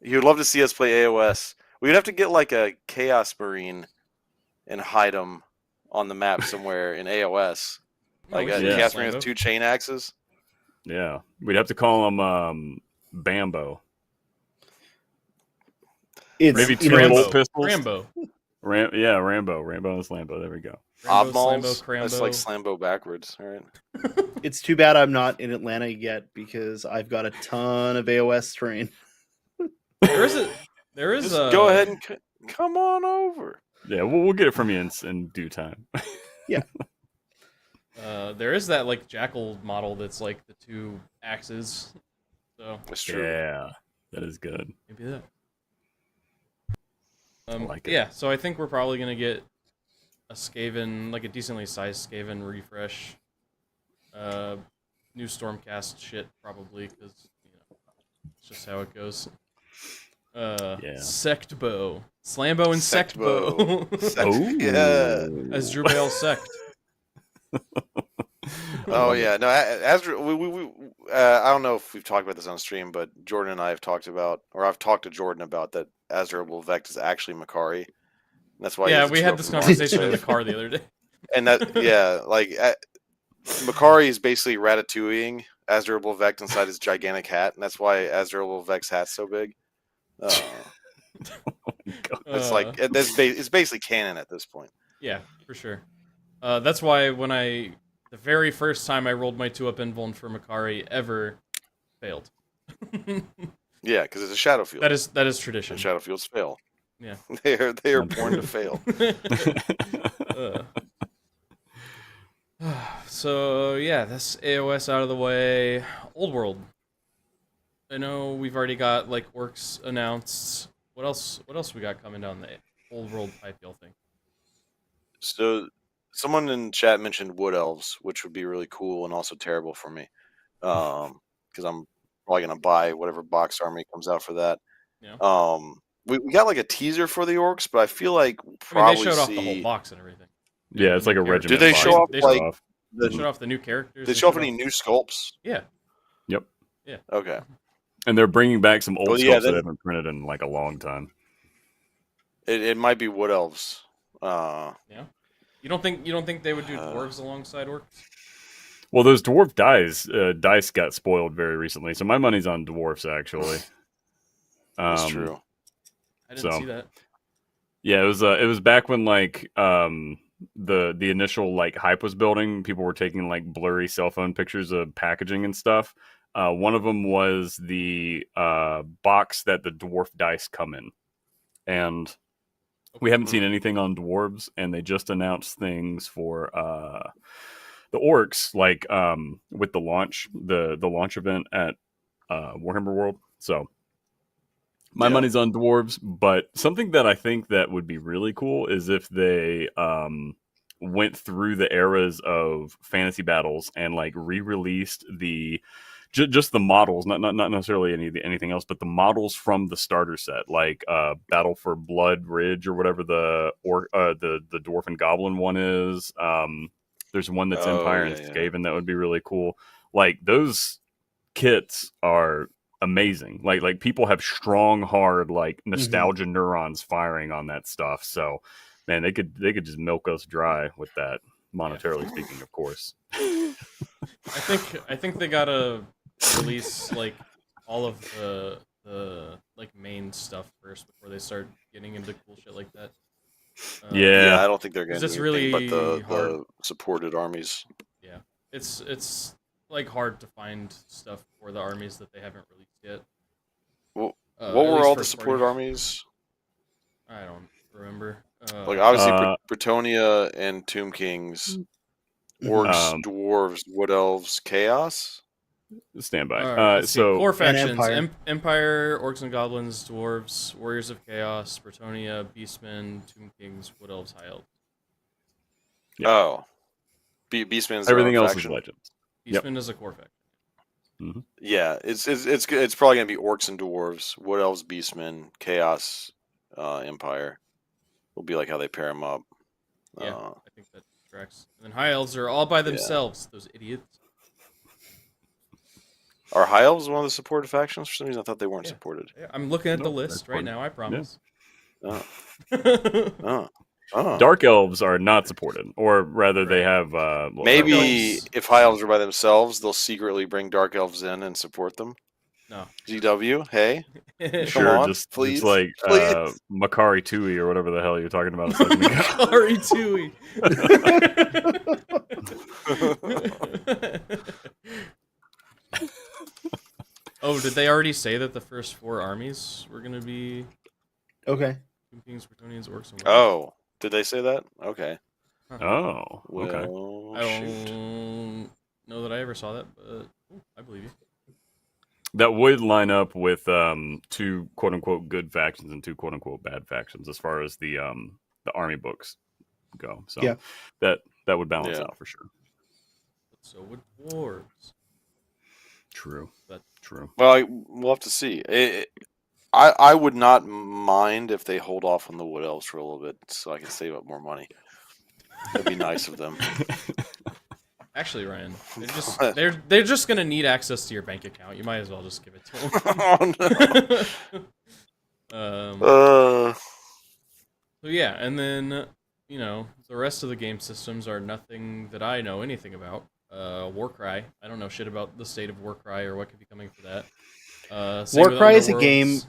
us play AOS. We'd have to get like a Chaos Marine and hide him on the map somewhere in AOS. Like we a should do Chaos that, Marine with Slambo. 2 chain axes. Yeah. We'd have to call him Bambo. It's Maybe you 2 know, bolt it's- pistols. Rambo. Rambo and Slambo. There we go. Rambo, Obmals. Slambo, That's like Crambo. Slambo backwards. All right. it's too bad I'm not in Atlanta yet because I've got a ton of AOS terrain. There is Just go ahead and come on over. Yeah, we'll get it from you in due time. There is that like jackal model that's like the 2 axes. So That's true. Yeah, that is good. maybe that. like it. Yeah, so I think we're probably gonna get a Skaven, like a decently sized Skaven refresh. New Stormcast shit probably, because it's just how it goes. Sect Bow, Slambo and Sect Bow. Oh, As Drubale Sect. Oh yeah, no. As we I don't know if we've talked about this on stream, but Jordan and I have talked about, or I've talked to Jordan about that. Azrael Vect is actually Makari. And that's why. Yeah, we had this conversation in the car the other day. And that, yeah, like Makari is basically ratatouilleing Azrael Vect inside his gigantic hat, and that's why Azrael Vect's hat's so big. It's like it's basically canon at this point. Yeah, for sure. That's why when the very first time I rolled my 2-up invuln for Makari ever failed. Yeah, because it's a shadow field. That is tradition. And shadow fields fail. Yeah, they are born to fail. So yeah, that's AOS out of the way. Old World. I know we've already got like orcs announced. What else we got coming down the Old World pipe, y'all think? So someone in chat mentioned wood elves, which would be really cool and also terrible for me, because I'm probably gonna buy whatever box army comes out for that. Yeah. We got like a teaser for the orcs, but I feel like we'll I probably mean, they showed off see... the whole box and everything. yeah, it's like a regiment. Did they box. show off They like They showed off the new characters. Did they show off any new sculpts? Yeah. Yep. Yeah. Okay. And they're bringing back some old sculpts that then, haven't printed in like a long time. It might be wood elves. Yeah. You don't think they would do dwarves alongside orcs? Well, those dwarf dice got spoiled very recently, so my money's on dwarfs actually. That's true. I didn't see that. Yeah, it was back when like the initial like hype was building. People were taking like blurry cell phone pictures of packaging and stuff. One of them was the box that the dwarf dice come in, and we haven't seen anything on dwarves, and they just announced things for the orcs, like with the launch event at Warhammer World. So my money's on dwarves, but something that I think that would be really cool is if they went through the eras of fantasy battles and like re-released the just the models, not necessarily anything else, but the models from the starter set, like Battle for Blood Ridge or whatever the dwarf and goblin one is. There's one that's Empire and Skaven that would be really cool. Like those kits are amazing. Like people have strong, hard like nostalgia neurons firing on that stuff. So man, they could just milk us dry with that, monetarily speaking, of course. I think they gotta release like all of the like main stuff first before they start getting into cool shit like that. Yeah, I don't think they're going to It's do really anything but hard. the supported armies. Yeah, it's like hard to find stuff for the armies that they haven't released yet. Well, At what were least all the first supported party. armies? I don't remember. Like obviously Britonia and Tomb Kings, orcs, dwarves, wood elves, chaos. Stand by. Let's see. So Core factions: Empire. Empire, orcs and goblins, dwarves, warriors of chaos, Britonia, beastmen, Tomb Kings, wood elves, high elves. Yeah. Oh, Beastman's everything their own else faction. is legends. Beastman is a core faction. Mm-hmm. Yeah, it's probably gonna be orcs and dwarves, wood elves, beastmen, chaos, empire. Will be like how they pair them up. Yeah, I think that tracks. And then high elves are all by themselves. Those idiots. Are high elves one of the supported factions? For some reason, I thought they weren't supported. Yeah, I'm looking at the list right now. I promise. Dark elves are not supported, or rather, they have. Maybe if high elves are by themselves, they'll secretly bring dark elves in and support them. No. GW, hey, Sure, come on, just please, like please. Makari Tui or whatever the hell you're talking about. Makari Tui. Oh, did they already say that the first 4 armies were going to be Okay. Kings, Bretonians, Orcs, and Wolves. Oh, did they say that? Okay. Oh, okay. Well, I shoot. don't know that I ever saw that, but I believe you. That would line up with two quote unquote good factions and two quote unquote bad factions as far as the army books go. So Yeah. that would balance Yeah. out for sure. But so would dwarves. True. But True. Well, we'll have to see. I would not mind if they hold off on the Wood Elves for a little bit so I can save up more money. That'd be nice of them. actually, Ryan, they're just gonna need access to your bank account. You might as well just give it to them. Oh, no. So yeah, and then the rest of the game systems are nothing that I know anything about. Warcry, I don't know shit about the state of Warcry or what could be coming for that. Same with Warcry is a game. Underworlds.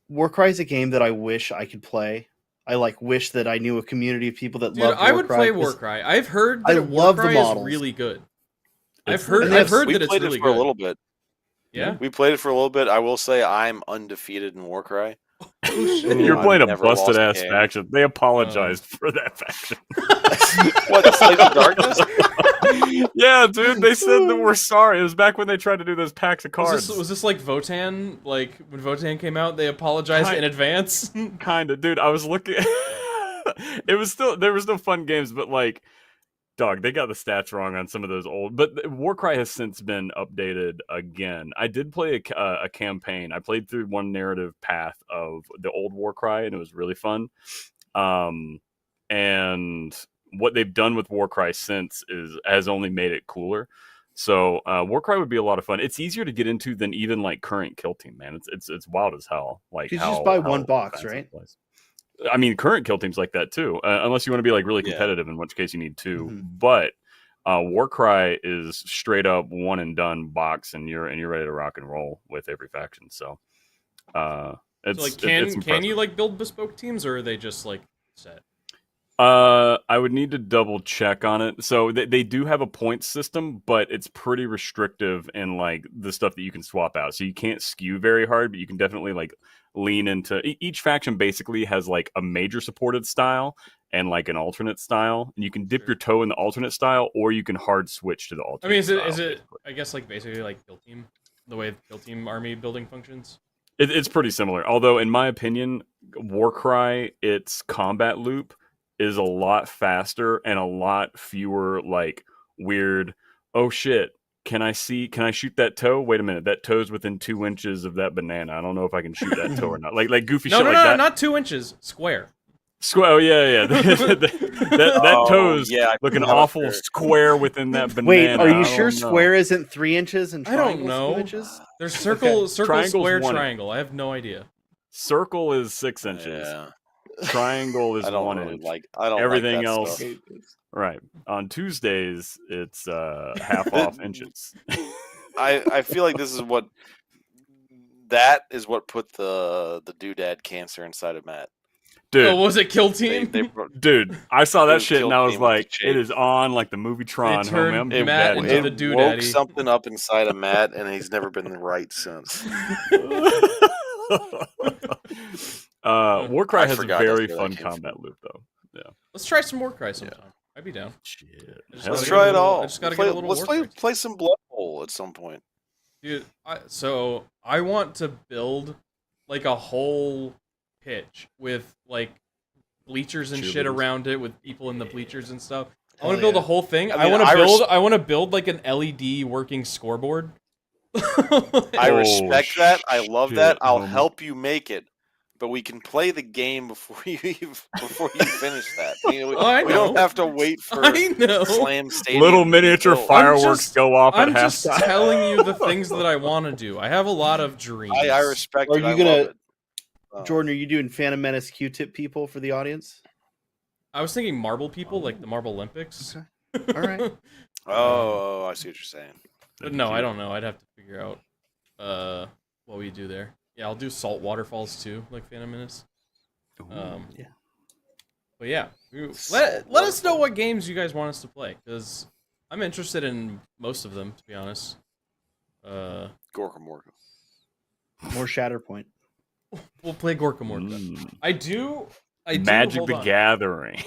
Warcry is a game that I wish I could play. I wish that I knew a community of people that Dude, love Warcry. I would play Warcry. I've heard I that love the Warcry is models. really good. It's I've heard legit. We that it's played really it for good. a little bit. Yeah. We played it for a little bit. I will say I'm undefeated in Warcry. You're I've playing a never lost busted a ass game. faction. They apologized for that faction. What, the Slave of Darkness? Yeah, dude, they said that we're sorry. It was back when they tried to do those packs of cards. Was this like Votan? Like when Votan came out, they apologized in advance. Kinda, dude. I was looking. There was no fun games, but dog, they got the stats wrong on some of those old. But Warcry has since been updated again. I did play a campaign. I played through one narrative path of the old Warcry, and it was really fun. And what they've done with Warcry since has only made it cooler. So Warcry would be a lot of fun. It's easier to get into than even current Kill Team, man. It's wild as hell. You just buy one box, right? I mean, current Kill Team's like that too, unless you want to be really competitive, in which case you need two. Mm-hmm. But Warcry is straight up one and done box, and you're ready to rock and roll with every faction. So, it's can you build bespoke teams, or are they just set? I would need to double check on it. So they do have a point system, but it's pretty restrictive in the stuff that you can swap out. So you can't skew very hard, but you can definitely lean into each faction. Basically has a major supported style and an alternate style, and you can dip your toe in the alternate style, or you can hard switch to the alternate. I mean, is it basically. I guess basically Kill Team, the way Kill Team army building functions? It's pretty similar. Although in my opinion, Warcry, its combat loop is a lot faster and a lot fewer weird, oh shit, can I shoot that toe? Wait a minute, that toe's within 2 inches of that banana. I don't know if I can shoot that toe or not. Goofy shit like that. No, not 2 inches, square. Oh yeah. that toe's looking awful square within that banana. Wait, are you sure square isn't 3 inches and I don't triangle's know. 2 inches? There's circle, Triangle's square, 1 inch. triangle. I have no idea. Circle is 6 inches. Yeah. Triangle is I don't 1 really inch. I don't Everything like that else. stuff. Right. On Tuesdays, it's half off inches. I feel like this is what put the doodad cancer inside of Matt. Dude, Oh, was it Kill Team? dude, I saw that Dude, shit and I was Kill Team with like, the it is on the movie Tron. They turned homie. I'm Matt doing into that the now. doodaddy. woke something up inside of Matt, and he's never been right since. Warcry I has a forgot very that's where fun that came combat loop, though. Yeah. Let's try some Warcry sometime. I'd be down. Shit. Just Let's gotta try get it a little- all. I just gotta get a little Let's Warcry. play some Blood Bowl at some point. Dude, so I want to build a whole pitch with bleachers and shit Cheerleaders. around it with people in the bleachers and stuff. I Hell want to build yeah. a whole thing. I I mean, want to build an LED working scoreboard. I Oh, respect that. I love that. shit, I'll homie. help you make it, but we can play the game before you finish that. I mean, I we don't know. have to wait for I know. Slam Stadium. Little to be miniature built. fireworks just- go off I'm at just halftime. telling you the things that I want to do. I have a lot of dreams. I respect Are it. you I gonna- love it. Jordan, are you doing Phantom Menace Q-tip people for the audience? I was thinking marble people, like the Marble Olympics. Okay. All right. Oh, I see what you're saying. But no, I don't know. I'd have to figure out what we do there. Yeah, I'll do salt waterfalls too, like Phantom Menace. Yeah. But yeah, let us know what games you guys want us to play, because I'm interested in most of them, to be honest. Gorka Morka. More Shatterpoint. We'll play Gorka Morka. I do. Magic hold the on. Gathering.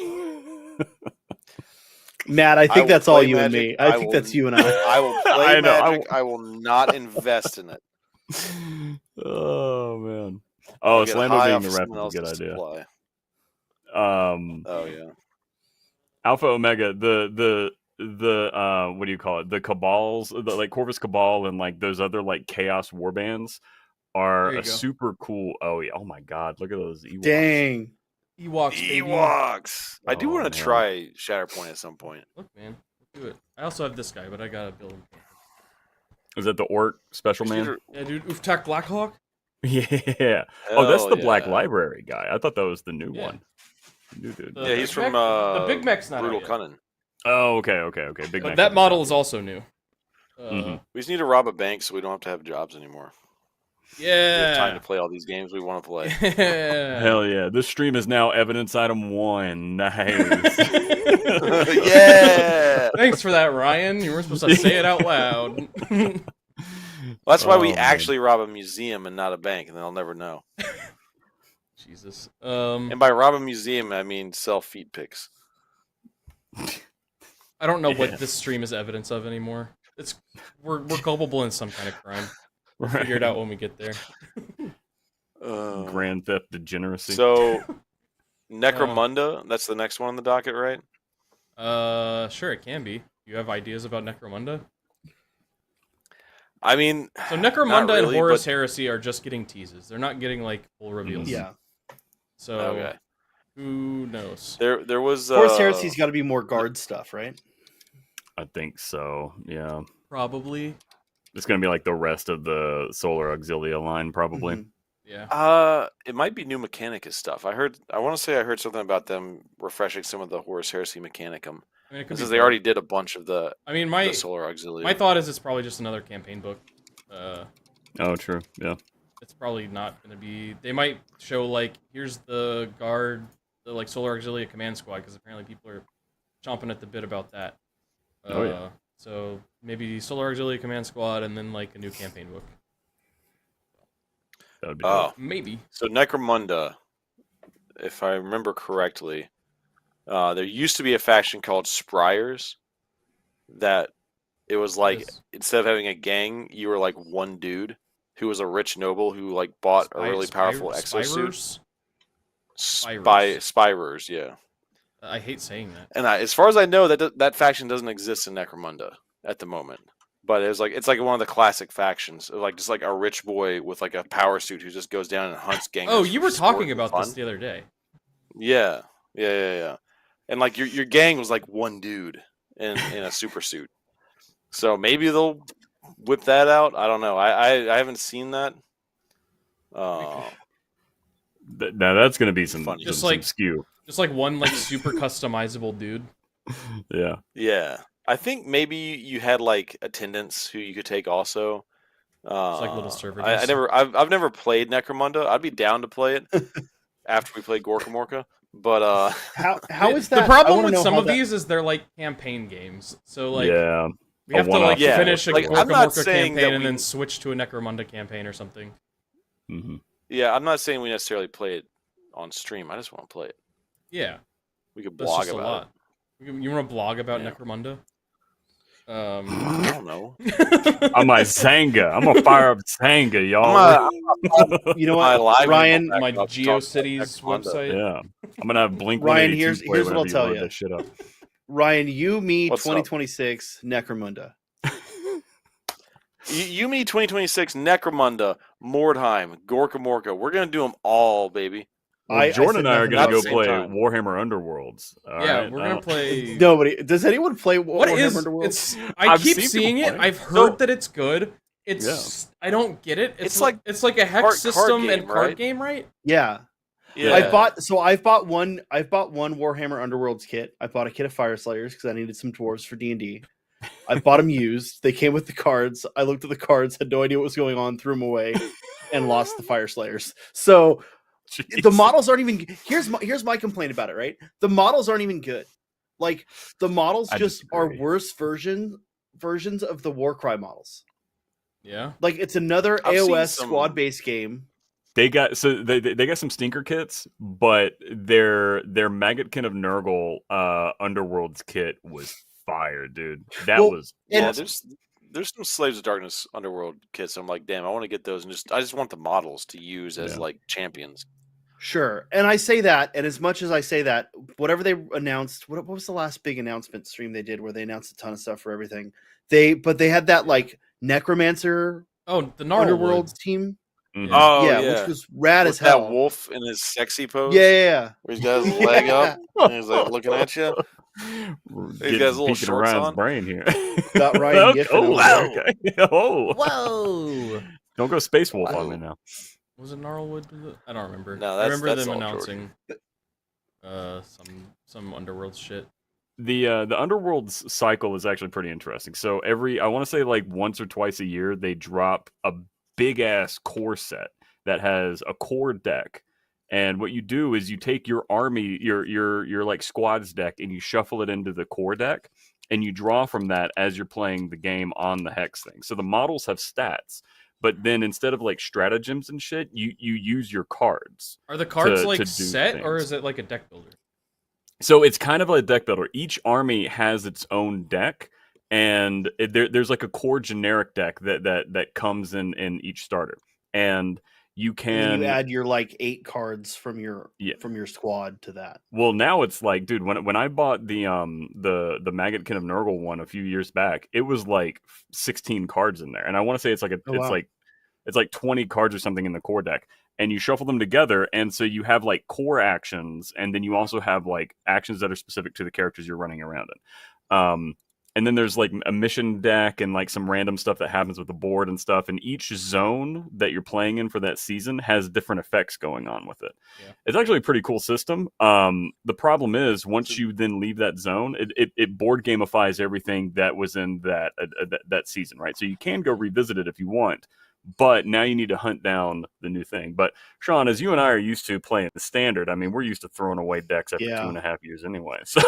Matt, I think will that's all play you and Magic. me. I think that's you and I. I will play I know, Magic. I will not invest in it. Oh man. I'll Oh, get Slander high being off the of rep someone is a good else's idea. supply. Oh yeah. Alpha Omega, the what do you call it? The Cabals, like Corvus Cabal and like those other like Chaos warbands are There you a go. super cool. Oh yeah. Oh my god, look at those Ewoks. Dang. Ewoks, baby. Ewoks. I do Oh, want man. to try Shatterpoint at some point. Look, man, let's do it. I also have this guy, but I gotta build him. Is that the Orc special man? Yeah, dude. Uftak Blackhawk. Yeah. Oh, that's Hell the Black yeah. Library guy. I thought that was the new Yeah. one. New dude. The Yeah, he's Big from Mech- the Big Mech's not Brutal out yet. Cunning. Oh, okay. Big But Mac that doesn't model sound is also new. Mhm. We just need to rob a bank so we don't have to have jobs anymore. We Yeah. have time to play all these games we want to play. good. Yeah. Hell yeah. This stream is now evidence item 1. Nice. Yeah. Thanks for that, Ryan. You weren't supposed to say it out loud. Well, that's why we Oh, man. actually rob a museum and not a bank, and they'll never know. Jesus. And by rob a museum, I mean sell feet pics. I don't know Yeah. what this stream is evidence of anymore. We're culpable in some kind of crime. We'll Right. figure it out when we get there. Grand theft degeneracy. So, Necromunda, that's the next one on the docket, right? Sure, it can be. You have ideas about Necromunda? I mean, So Necromunda really, and Horus but- Heresy are just getting teases. They're not getting like full reveals. Yeah. So okay. who knows? There was Horus Heresy's got to be more guard stuff, right? I think so. Yeah. Probably. It's going to be like the rest of the Solar Auxilia line, probably. Mhm. Yeah. It might be new Mechanicus stuff. I want to say I heard something about them refreshing some of the Horus Heresy Mechanicum. I mean, it could Because be they both. already did a bunch of the I mean, my Solar Auxilia. my thought is it's probably just another campaign book. Oh, true. Yeah. It's probably not going to be. They might show like here's the guard, the like Solar Auxilia command squad, because apparently people are chomping at the bit about that. Oh, yeah. So maybe Solar Auxilia command squad, and then like a new campaign book. That would be Oh, dope. Maybe. so Necromunda, if I remember correctly, there used to be a faction called Spryers that it was like Yes. instead of having a gang, you were like one dude who was a rich noble who like bought a really powerful exosuit. Spyrers, yeah. I hate saying that. And as far as I know, that faction doesn't exist in Necromunda at the moment. But it's like one of the classic factions, of like just like a rich boy with like a power suit who just goes down and hunts gangers. Oh, you for were sport talking and about fun. this the other day. Yeah. And like your gang was like one dude in a super suit. So maybe they'll whip that out. I don't know. I haven't seen that. Now that's going to be some, Funny. Just some like- skew. Just like one like super customizable dude. Yeah. Yeah. I think maybe you had like attendants who you could take also. like little server I've never played Necromunda. I'd be down to play it after we play Gorka Morka. But How is that? The I problem wanna with know some how of that- these is they're like campaign games. So like yeah. we A have to one-off like Yeah, finish a like, Gorka I'm not Morka saying that campaign and we- then switch to a Necromunda campaign or something. Hmm. yeah, I'm not saying we necessarily play it on stream. I just want to play it. Yeah, We could that's blog just a about lot. You want to blog about Yeah. Necromunda? it. I don't know. I'm a Zanga. I'm going to fire up Zanga, y'all. You know My what, live Ryan? back My up to talk about GeoCities Necromunda. website. Yeah. I'm going to have Blink Ryan, 182 here's play what I'll whenever tell load ya. that shit up. Ryan, you, me, What's up? 2026 Necromunda. Yumi 2026, Necromunda, Mordheim, Gorka Morka. We're gonna do them all, baby. Well, Jordan and I are nothing going about to go the same play time. Warhammer Underworlds. All Yeah, right? we're gonna play. Nobody. Does anyone play What Warhammer is? Underworld? It's. I I've keep seen seeing people it. play. I've heard that it's good. It's. Yeah. I don't get it. It's like it's like a hex card system game, and card right? game, right? Yeah. Yeah. I've bought one Warhammer Underworlds kit. I bought a kit of Fire Slayers because I needed some dwarves for D&D. I bought them used. They came with the cards. I looked at the cards, had no idea what was going on, threw them away, and lost the Fire Slayers. So the Jeez. models aren't even. Here's my complaint about it. Right, the models aren't even good. Like the models I just are disagree. worse versions of the Warcry models. Yeah. Like it's another I've seen AOS some- squad based game They got they got some stinker kits, but their Maggotkin of Nurgle Underworlds kit was fire, dude. That Well, was Yeah, awesome. there's some Slaves of Darkness Underworld kits. I'm like, damn, I want to get those, and I just want the models to use as Yeah. like champions. Sure. And I say that, and as much as I say that, whatever they announced, what was the last big announcement stream they did where they announced a ton of stuff for everything? They had that like Necromancer Oh, the Gnarlwood. Underworlds team. Mhm. Oh yeah, yeah, which was rad with as hell. that wolf in his sexy pose. Yeah. where he's got his leg up and he's like looking at you. We're He's getting got his little peeking shorts Ryan's on. brain here. Got Ryan Okay, Giffen over wow. there. Okay. Oh, Whoa! don't go Space Wolf on Wow. me now. Was it Gnarlwood? I don't remember. No, I that's- remember that's them all announcing some Underworld shit. The Underworlds cycle is actually pretty interesting. So I want to say like once or twice a year they drop a big ass core set that has a core deck. And what you do is you take your army, your like squads deck, and you shuffle it into the core deck, and you draw from that as you're playing the game on the hex thing. So the models have stats, but then instead of like stratagems and shit, you use your cards. Are the cards to like do set, or things. is it like a deck builder? So it's kind of a deck builder. Each army has its own deck, and there's like a core generic deck that comes in each starter, and you And can then you add your like 8 cards from your Yeah. squad to that. Well, now it's like, dude, when I bought the Maggotkin of Nurgle one a few years back, it was like 16 cards in there, and I want to say it's like Oh, wow. it's like 20 cards or something in the core deck, and you shuffle them together, and so you have like core actions, and then you also have like actions that are specific to the characters you're running around in. And then there's like a mission deck and like some random stuff that happens with the board and stuff. And each zone that you're playing in for that season has different effects going on with it. Yeah. It's actually a pretty cool system. The problem is once you then leave that zone, it board gamifies everything that was in that season, right? So you can go revisit it if you want, but now you need to hunt down the new thing. But Sean, as you and I are used to playing the standard, I mean, we're used to throwing away decks after Yeah. 2.5 years anyway. So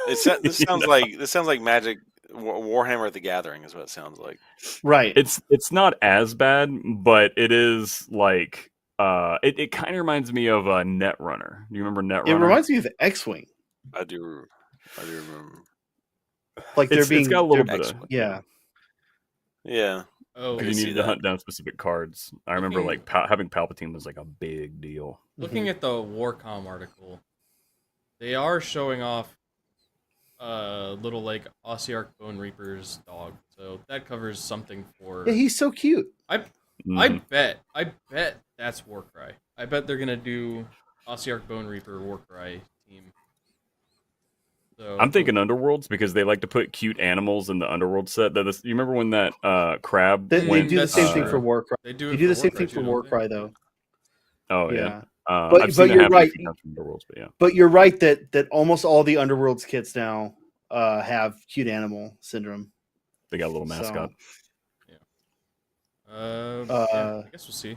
This sounds like Magic Warhammer at the Gathering is what it sounds like. Right. it's not as bad, but it is like it kind of reminds me of a Netrunner. Do you remember Netrunner? It reminds me of X-Wing. I do remember. Like they're being it's got a little they're- bit of yeah. Yeah. Oh, like I you see needed to that. hunt down specific cards. I remember Looking- like having Palpatine was like a big deal. looking at the Warcom article, they are showing off little like Ossiarch Bone Reaper's dog, so that covers something for. Yeah, he's so cute. I Mhm. bet that's Warcry. I bet they're gonna do Ossiarch Bone Reaper Warcry team. So I'm thinking Underworlds because they like to put cute animals in the Underworld set. You remember when that crab They went? do the same that's thing true. for Warcry. they do. They it do the for same Warcry thing for too, don't they? Warcry though. Oh yeah. Yeah. I've seen it you're happen right. a few times from Underworlds, but yeah. But you're right that almost all the Underworlds kits now have cute animal syndrome. They got a little mascot. Yeah, I guess we'll see.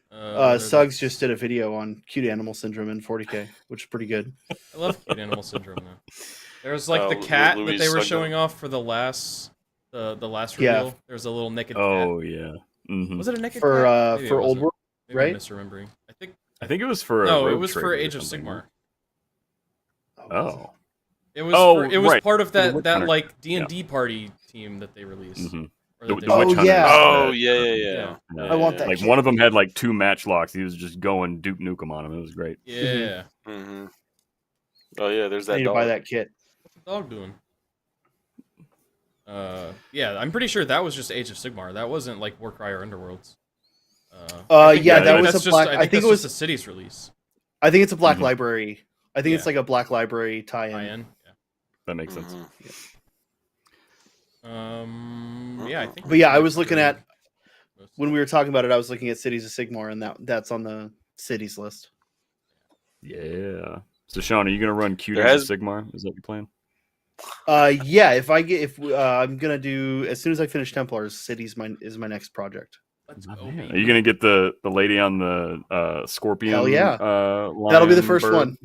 Whether Suggs that's- just did a video on cute animal syndrome in 40K, which is pretty good. I love cute animal syndrome though. There was like the Lu- cat that Louise they were Sugden. showing off for the last reveal. Yeah. There was a little naked cat. Oh yeah. Mhm. Was it a naked For cat? Maybe it for Old wasn't. World, Maybe right? I'm misremembering. I think I think it was for no, it Rogue was for Trader or Age of something. Sigmar. Oh. It was Oh, it was right. part of For the that Witch that Hunter. like D&D party team that they released. Mhm. Or The that they Witch Oh, Hunter. yeah. Oh yeah. Yeah. I want that Like kit. one of them had like 2 matchlocks. He was just going Duke Nukem on him. It was great. Yeah. Mm-hmm. Oh yeah, there's I that need dog. to buy that kit. What's the dog doing? Yeah, I'm pretty sure that was just Age of Sigmar. That wasn't like Warcry or Underworlds. I think Yeah, that that's was a just, black. I I think think that's it was. just a city's release. I think it's a Black Mhm. Library. I think it's Yeah. like a Black Library tie-in. Tie-in. That makes sense. Mhm. Yeah. Yeah, I think. But yeah, I was looking at most- when we were talking about it. I was looking at Cities of Sigmar, and that's on the cities list. Yeah. So Sean, are you gonna run Cute There as has- Sigmar? Is that your plan? Yeah. If I'm gonna do as soon as I finish Templars, cities is my next project. Let's Oh, go. man. baby. Are you gonna get the lady on the scorpion? Hell yeah. Lion That'll be the first bird? one.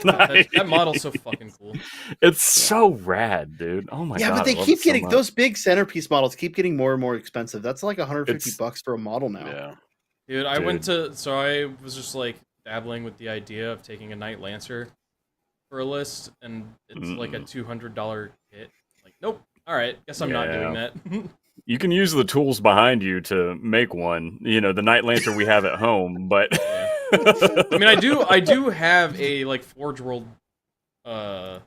That model's so fucking cool. It's so rad, dude. Oh my Yeah, god. but they I love keep it so getting much. those big centerpiece models keep getting more and more expensive. That's like $150 It's- bucks for a model now. Yeah. Dude, I was just like dabbling with the idea of taking a Knight Lancer for a list, and it's like a $200 kit. Like, nope. All right, guess I'm not doing that. You can use the tools behind you to make one. You know, the Knight Lancer we have at home, but Yeah. I mean, I do have a like Forge World. What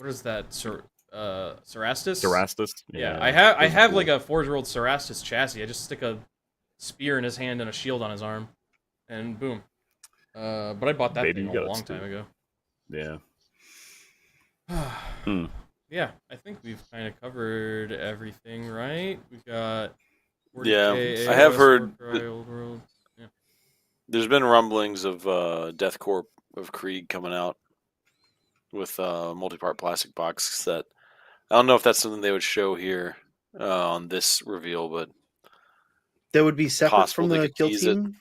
is that? Cerastus. Cerastus. Yeah, I have like a Forge World Cerastus chassis. I just stick a spear in his hand and a shield on his arm, and boom. But I bought that thing a long time ago. Yeah. Yeah, I think we've kind of covered everything, right? We've got 40K, Yeah, I AOS, have heard Warcry, Old World. Yeah. there's been rumblings of Death Corp of Krieg coming out with a multi-part plastic box set. I don't know if that's something they would show here on this reveal, but That would be separate possible from they the could kill tease it. team.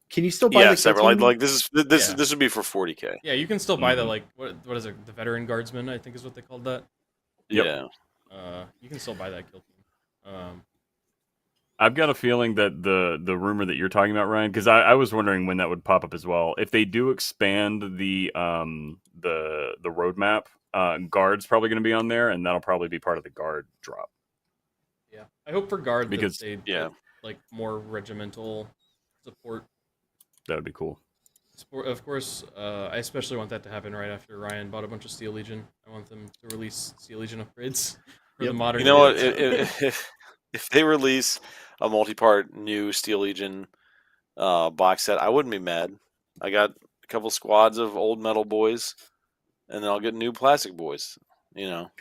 Can you still buy yeah, the kill separate. team? Like this Yeah. would be for 40K. Yeah, you can still buy the like what is it? The Veteran Guardsman, I think is what they called that. Yep. Yeah. You can still buy that kill team. I've got a feeling that the rumor that you're talking about, Ryan, because I was wondering when that would pop up as well. If they do expand the roadmap, Guard's probably going to be on there, and that'll probably be part of the Guard drop. Yeah, I hope for Guard Because- that they Yeah. get, like more regimental support. That would be cool. Of course, I especially want that to happen right after Ryan bought a bunch of Steel Legion. I want them to release Steel Legion upgrades for the modern. You know what? units. If they release a multi-part new Steel Legion box set, I wouldn't be mad. I got a couple squads of old metal boys, and then I'll get new plastic boys. You know,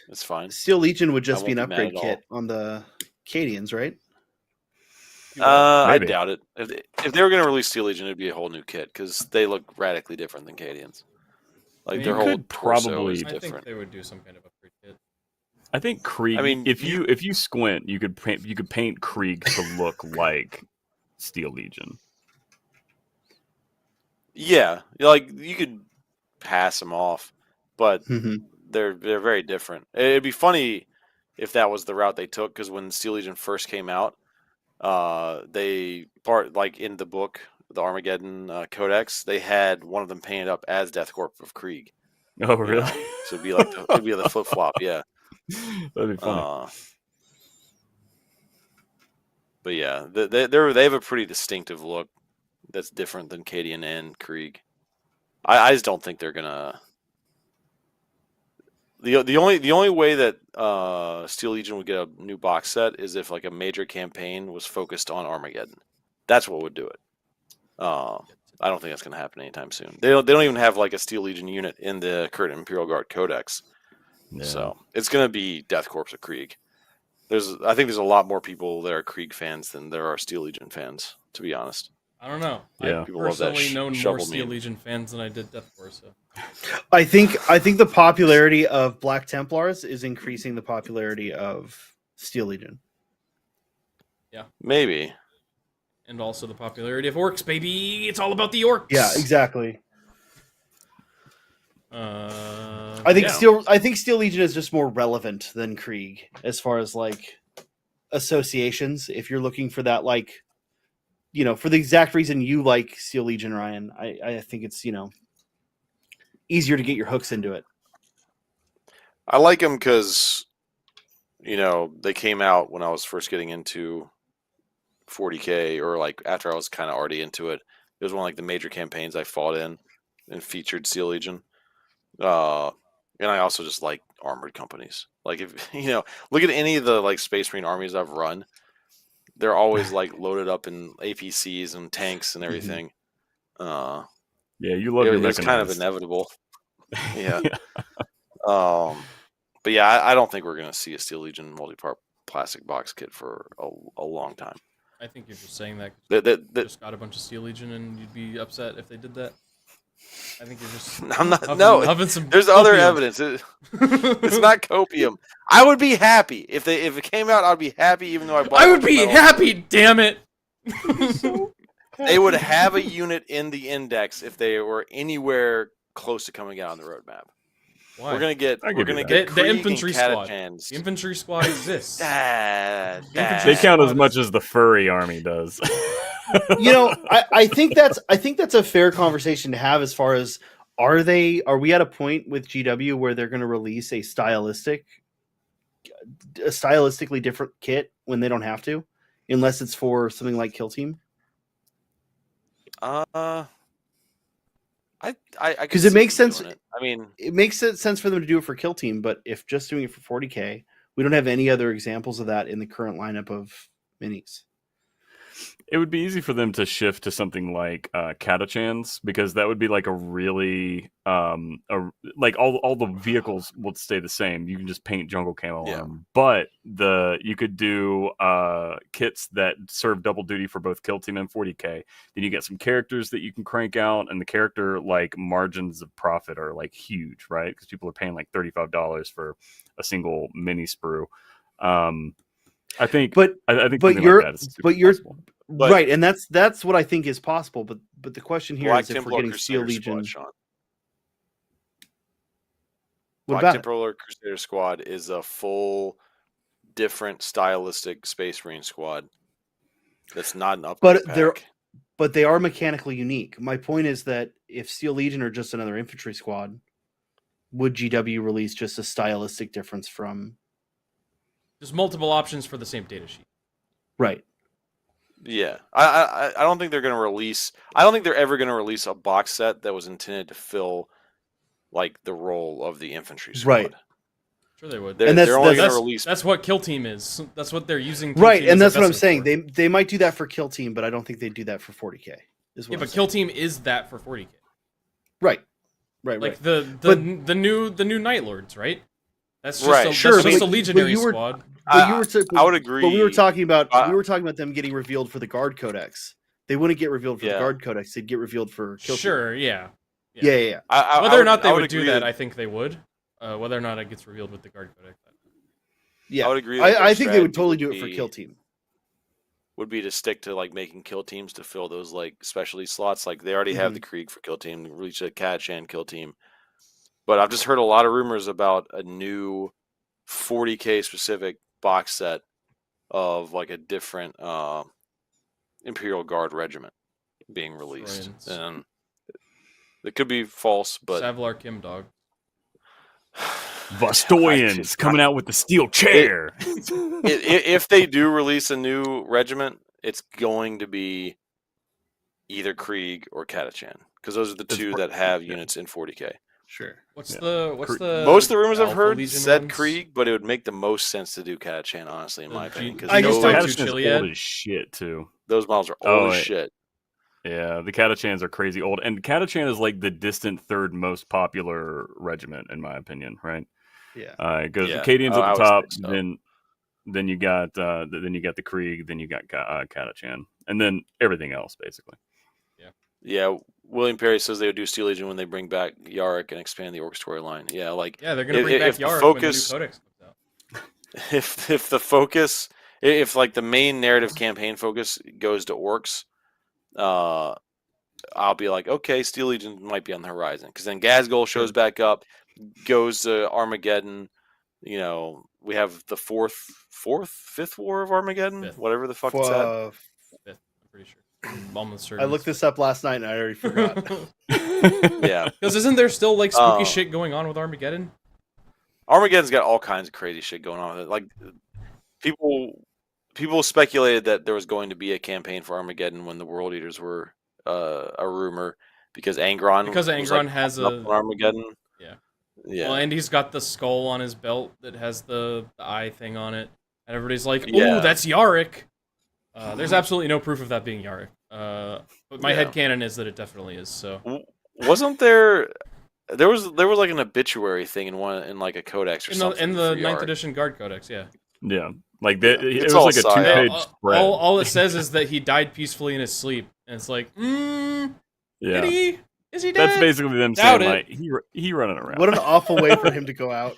it's fine. Steel Legion would just I be an won't be mad upgrade at kit on the Cadians, right? I Maybe. doubt it. If they were going to release Steel Legion, it'd be a whole new kit because they look radically different than Cadians. Like You their whole could torso probably- is I think different. they would do some kind of upgrade kit. I think Krieg. I mean, if you squint, you could paint Krieg to look like Steel Legion. Yeah, like you could pass them off, but Mhm. they're very different. It'd be funny if that was the route they took because when Steel Legion first came out, like in the book, the Armageddon Codex, they had one of them painted up as Death Corp of Krieg. Oh, you really? know? So it'd be like the flip flop, yeah. That'd be funny. But yeah, they have a pretty distinctive look that's different than Cadian and Krieg. I just don't think they're gonna. The only way that Steel Legion would get a new box set is if like a major campaign was focused on Armageddon. That's what would do it. I don't think that's gonna happen anytime soon. They don't even have like a Steel Legion unit in the current Imperial Guard Codex. Yeah. So it's gonna be Death Corps of Krieg. I think there's a lot more people that are Krieg fans than there are Steel Legion fans, to be honest. I don't know. Yeah. I People love that personally known more shovel Steel meme. Legion fans than I did Death Force. So. I think the popularity of Black Templars is increasing the popularity of Steel Legion. Maybe. And also the popularity of orcs, baby. It's all about the orcs. Yeah, exactly. I think Steel Legion is just more relevant than Krieg as far as like associations. If you're looking for that, like, you know, for the exact reason you like Steel Legion, Ryan, I think it's, you know, easier to get your hooks into it. I like them because, you know, they came out when I was first getting into 40K, or like after I was kind of already into it. It was one of like the major campaigns I fought in and featured Steel Legion. And I also just like armored companies. Like, if you know, look at any of the like Space Marine armies I've run. They're always like loaded up in APCs and tanks and everything. Yeah, you love your It's kind of mechanized. inevitable. Yeah. But yeah, I don't think we're gonna see a Steel Legion multi-part plastic box kit for a long time. I think you're just saying that 'cause That you just got a bunch of Steel Legion and you'd be upset if they did that. I think you're just I'm not. huffing, No, huffing some there's other copium. evidence. It's not copium. I would be happy if it came out. I'd be happy, even though I bought. I would be happy, damn it. They would have a unit in the index if they were anywhere close to coming out on the roadmap. Why? We're gonna get I give you that. The Krieg and infantry squad. Catachans. The infantry squad exists. Dad, The infantry They dad. count as squad much is- as the furry army does. You know, I think that's a fair conversation to have as far as are we at a point with GW where they're going to release a stylistically different kit when they don't have to, unless it's for something like Kill Team? I 'Cause it makes sense- I mean, It makes sense for them to do it for Kill Team, but if just doing it for 40k, we don't have any other examples of that in the current lineup of minis. It would be easy for them to shift to something like Catachans, because that would be like a really like all the vehicles will stay the same. You can just paint jungle camo on them, but you could do kits that serve double duty for both Kill Team and 40k. Then you get some characters that you can crank out, and the character like margins of profit are like huge, right? Because people are paying like $35 for a single mini sprue. I think, But I think but something you're like that is super but you're possible. But- right, and that's what I think is possible. But the question here Black is if we're Templar getting Steel Crusader Legion. Squad, Sean. What Black about it? Templar Crusader Squad is a full, different stylistic Space Marine squad. That's not an upgrade But they're- pack. But they are mechanically unique. My point is that if Steel Legion are just another infantry squad, would GW release just a stylistic difference from There's multiple options for the same data sheet. right? Yeah, I don't think they're going to release. I don't think they're ever going to release a box set that was intended to fill like the role of the infantry squad. Right. Sure, they would. They're, And that's- they're only going that's- to release. That's what Kill Team is. That's what they're using. Kill Right, Team and as that's a what I'm vessel saying. for. They might do that for Kill Team, but I don't think they'd do that for 40k. Is what Yeah, I'm but saying. Kill Team is that for 40k. Right. Like Right. the new Night Lords, right? That's just Right, a, sure, that's just but- a legionary but you were- squad. But you were I would agree. But we were talking about Uh, them getting revealed for the Guard Codex. They wouldn't get revealed for the Yeah. Guard Codex. They'd get revealed for Kill Team. Sure, yeah. Yeah. Whether or not they would agree do that, that- I think they would. Whether or not it gets revealed with the Guard Codex. Yeah. I would agree. That their I think they would strategy totally do it for be- Kill Team. Would be to stick to like making kill teams to fill those like specialty slots. Like they already have Mhm. the Krieg for kill team, reach a Catachan kill team. But I've just heard a lot of rumors about a new 40k specific box set of like a different Imperial Guard regiment being released, Historians. and it could be false, but Savlar Kim Dog. Vostoyans coming out with the steel chair. If they do release a new regiment, it's going to be either Krieg or Catachan, because those are the two that have units in 40k. Sure. What's Yeah. the Most of the rumors I've Alpha heard Legion said ones? Krieg, but it would make the most sense to do Catachan, honestly, in my The opinion, G- I just because don't- Catachan's Chiliad? old as shit too. those models are Oh, old as yeah. shit. Yeah, the Catachans are crazy old, and Catachan is like the distant third most popular regiment in my opinion, right? Yeah. It goes Yeah, Acadians I at the would top, say so. then you got the Krieg, then you got Catachan, and then everything else basically. Yeah, William Perry says they would do Steel Legion when they bring back Yarick and expand the Orc storyline. Yeah, like Yeah, they're gonna If- bring back if the Yarick focus- when the new codex comes out. if the focus, if like the main narrative campaign focus goes to Orcs, I'll be like, okay, Steel Legion might be on the horizon, because then Gazgul shows back up, goes to Armageddon. You know, we have the fifth war of Armageddon, Fifth. whatever the fuck it's at. Fifth, I'm pretty sure. I'm almost certain. I looked this up last night and I already forgot. Yeah, Because isn't there still like spooky Oh. shit going on with Armageddon? Armageddon's got all kinds of crazy shit going on with it. Like people speculated that there was going to be a campaign for Armageddon when the World Eaters were a rumor, because Angron has up a on Armageddon. Yeah. Yeah. Well, and he's got the skull on his belt that has the eye thing on it, and everybody's like, "Ooh, Yeah. that's Yarick." There's absolutely no proof of that being Yarick. But my Yeah. headcanon is that it definitely is. So Wasn't there was like an obituary thing in like a codex or in something the for 9th Yarick. edition Guard Codex, yeah. Yeah, like that. Yeah. It It's was all like a psyop. two-page all, spread. all it says is that he died peacefully in his sleep, and it's like, yeah, did he? Is he dead? that's basically them Doubt saying it. like he running around. What an awful way for him to go out.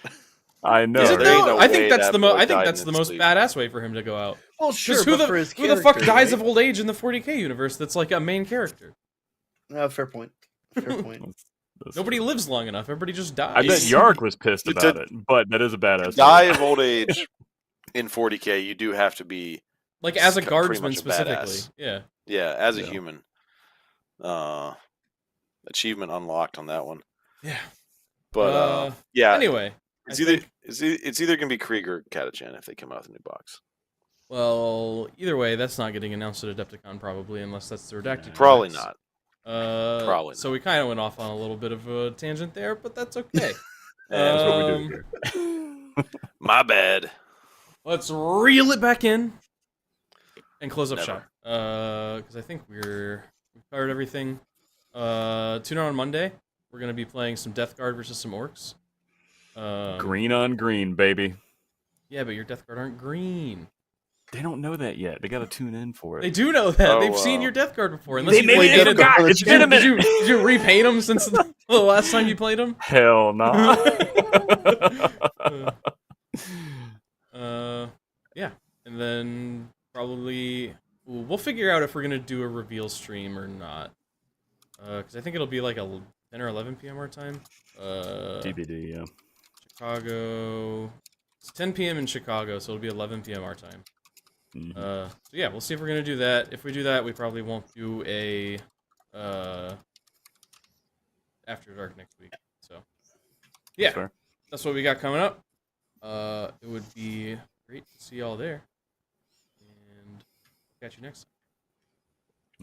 I know. Is it right? There ain't though? no I think way that's that the boy I think died that's in the his most sleep. badass way for him to go out. Well, sure, Just who but for his the fuck character, dies right? of old age in the 40k universe? That's like a main character. Fair point. Fair point. Nobody lives long enough. Everybody just dies. I bet Yark was pissed To- about it, but that is a badass. Die move. of old age in 40k, you do have to be like as a pretty guardsman much a specifically. badass. Yeah. Yeah, as a Yeah. human. Achievement unlocked on that one. Yeah. But yeah, Anyway, it's I either think- it's either gonna be Krieg or Catachan if they come out with a new box. well, either way, that's not getting announced at Adepticon probably, unless that's the redacted. Probably codex. not. Probably So we kind of went off on a little bit of a tangent there, but that's okay. That's what we do Um, here. My bad. Let's reel it back in and close up Never. shop. Because I think we've covered everything. Tune in on Monday. We're gonna be playing some Death Guard versus some Orcs. Green on green, baby. Yeah, but your Death Guard aren't green. They don't know that yet. They got to tune in for it. They do know that. Oh, They've seen your Death Guard before. Unless They you maybe played they it. forgot. It's been a Did minute. you repaint them since the last time you played them? Hell no. Yeah, and then probably we'll figure out if we're gonna do a reveal stream or not. Because I think it'll be like 10 or 11 p.m. our time. TBD, yeah. Chicago. It's 10 p.m. in Chicago, so it'll be 11 p.m. our time. Mhm. So yeah, we'll see if we're gonna do that. If we do that, we probably won't do a After Dark next week. So yeah, That's fair. that's what we got coming up. It would be great to see y'all there, and catch you next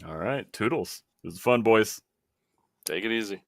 time. All right, toodles. This is fun, boys. Take it easy.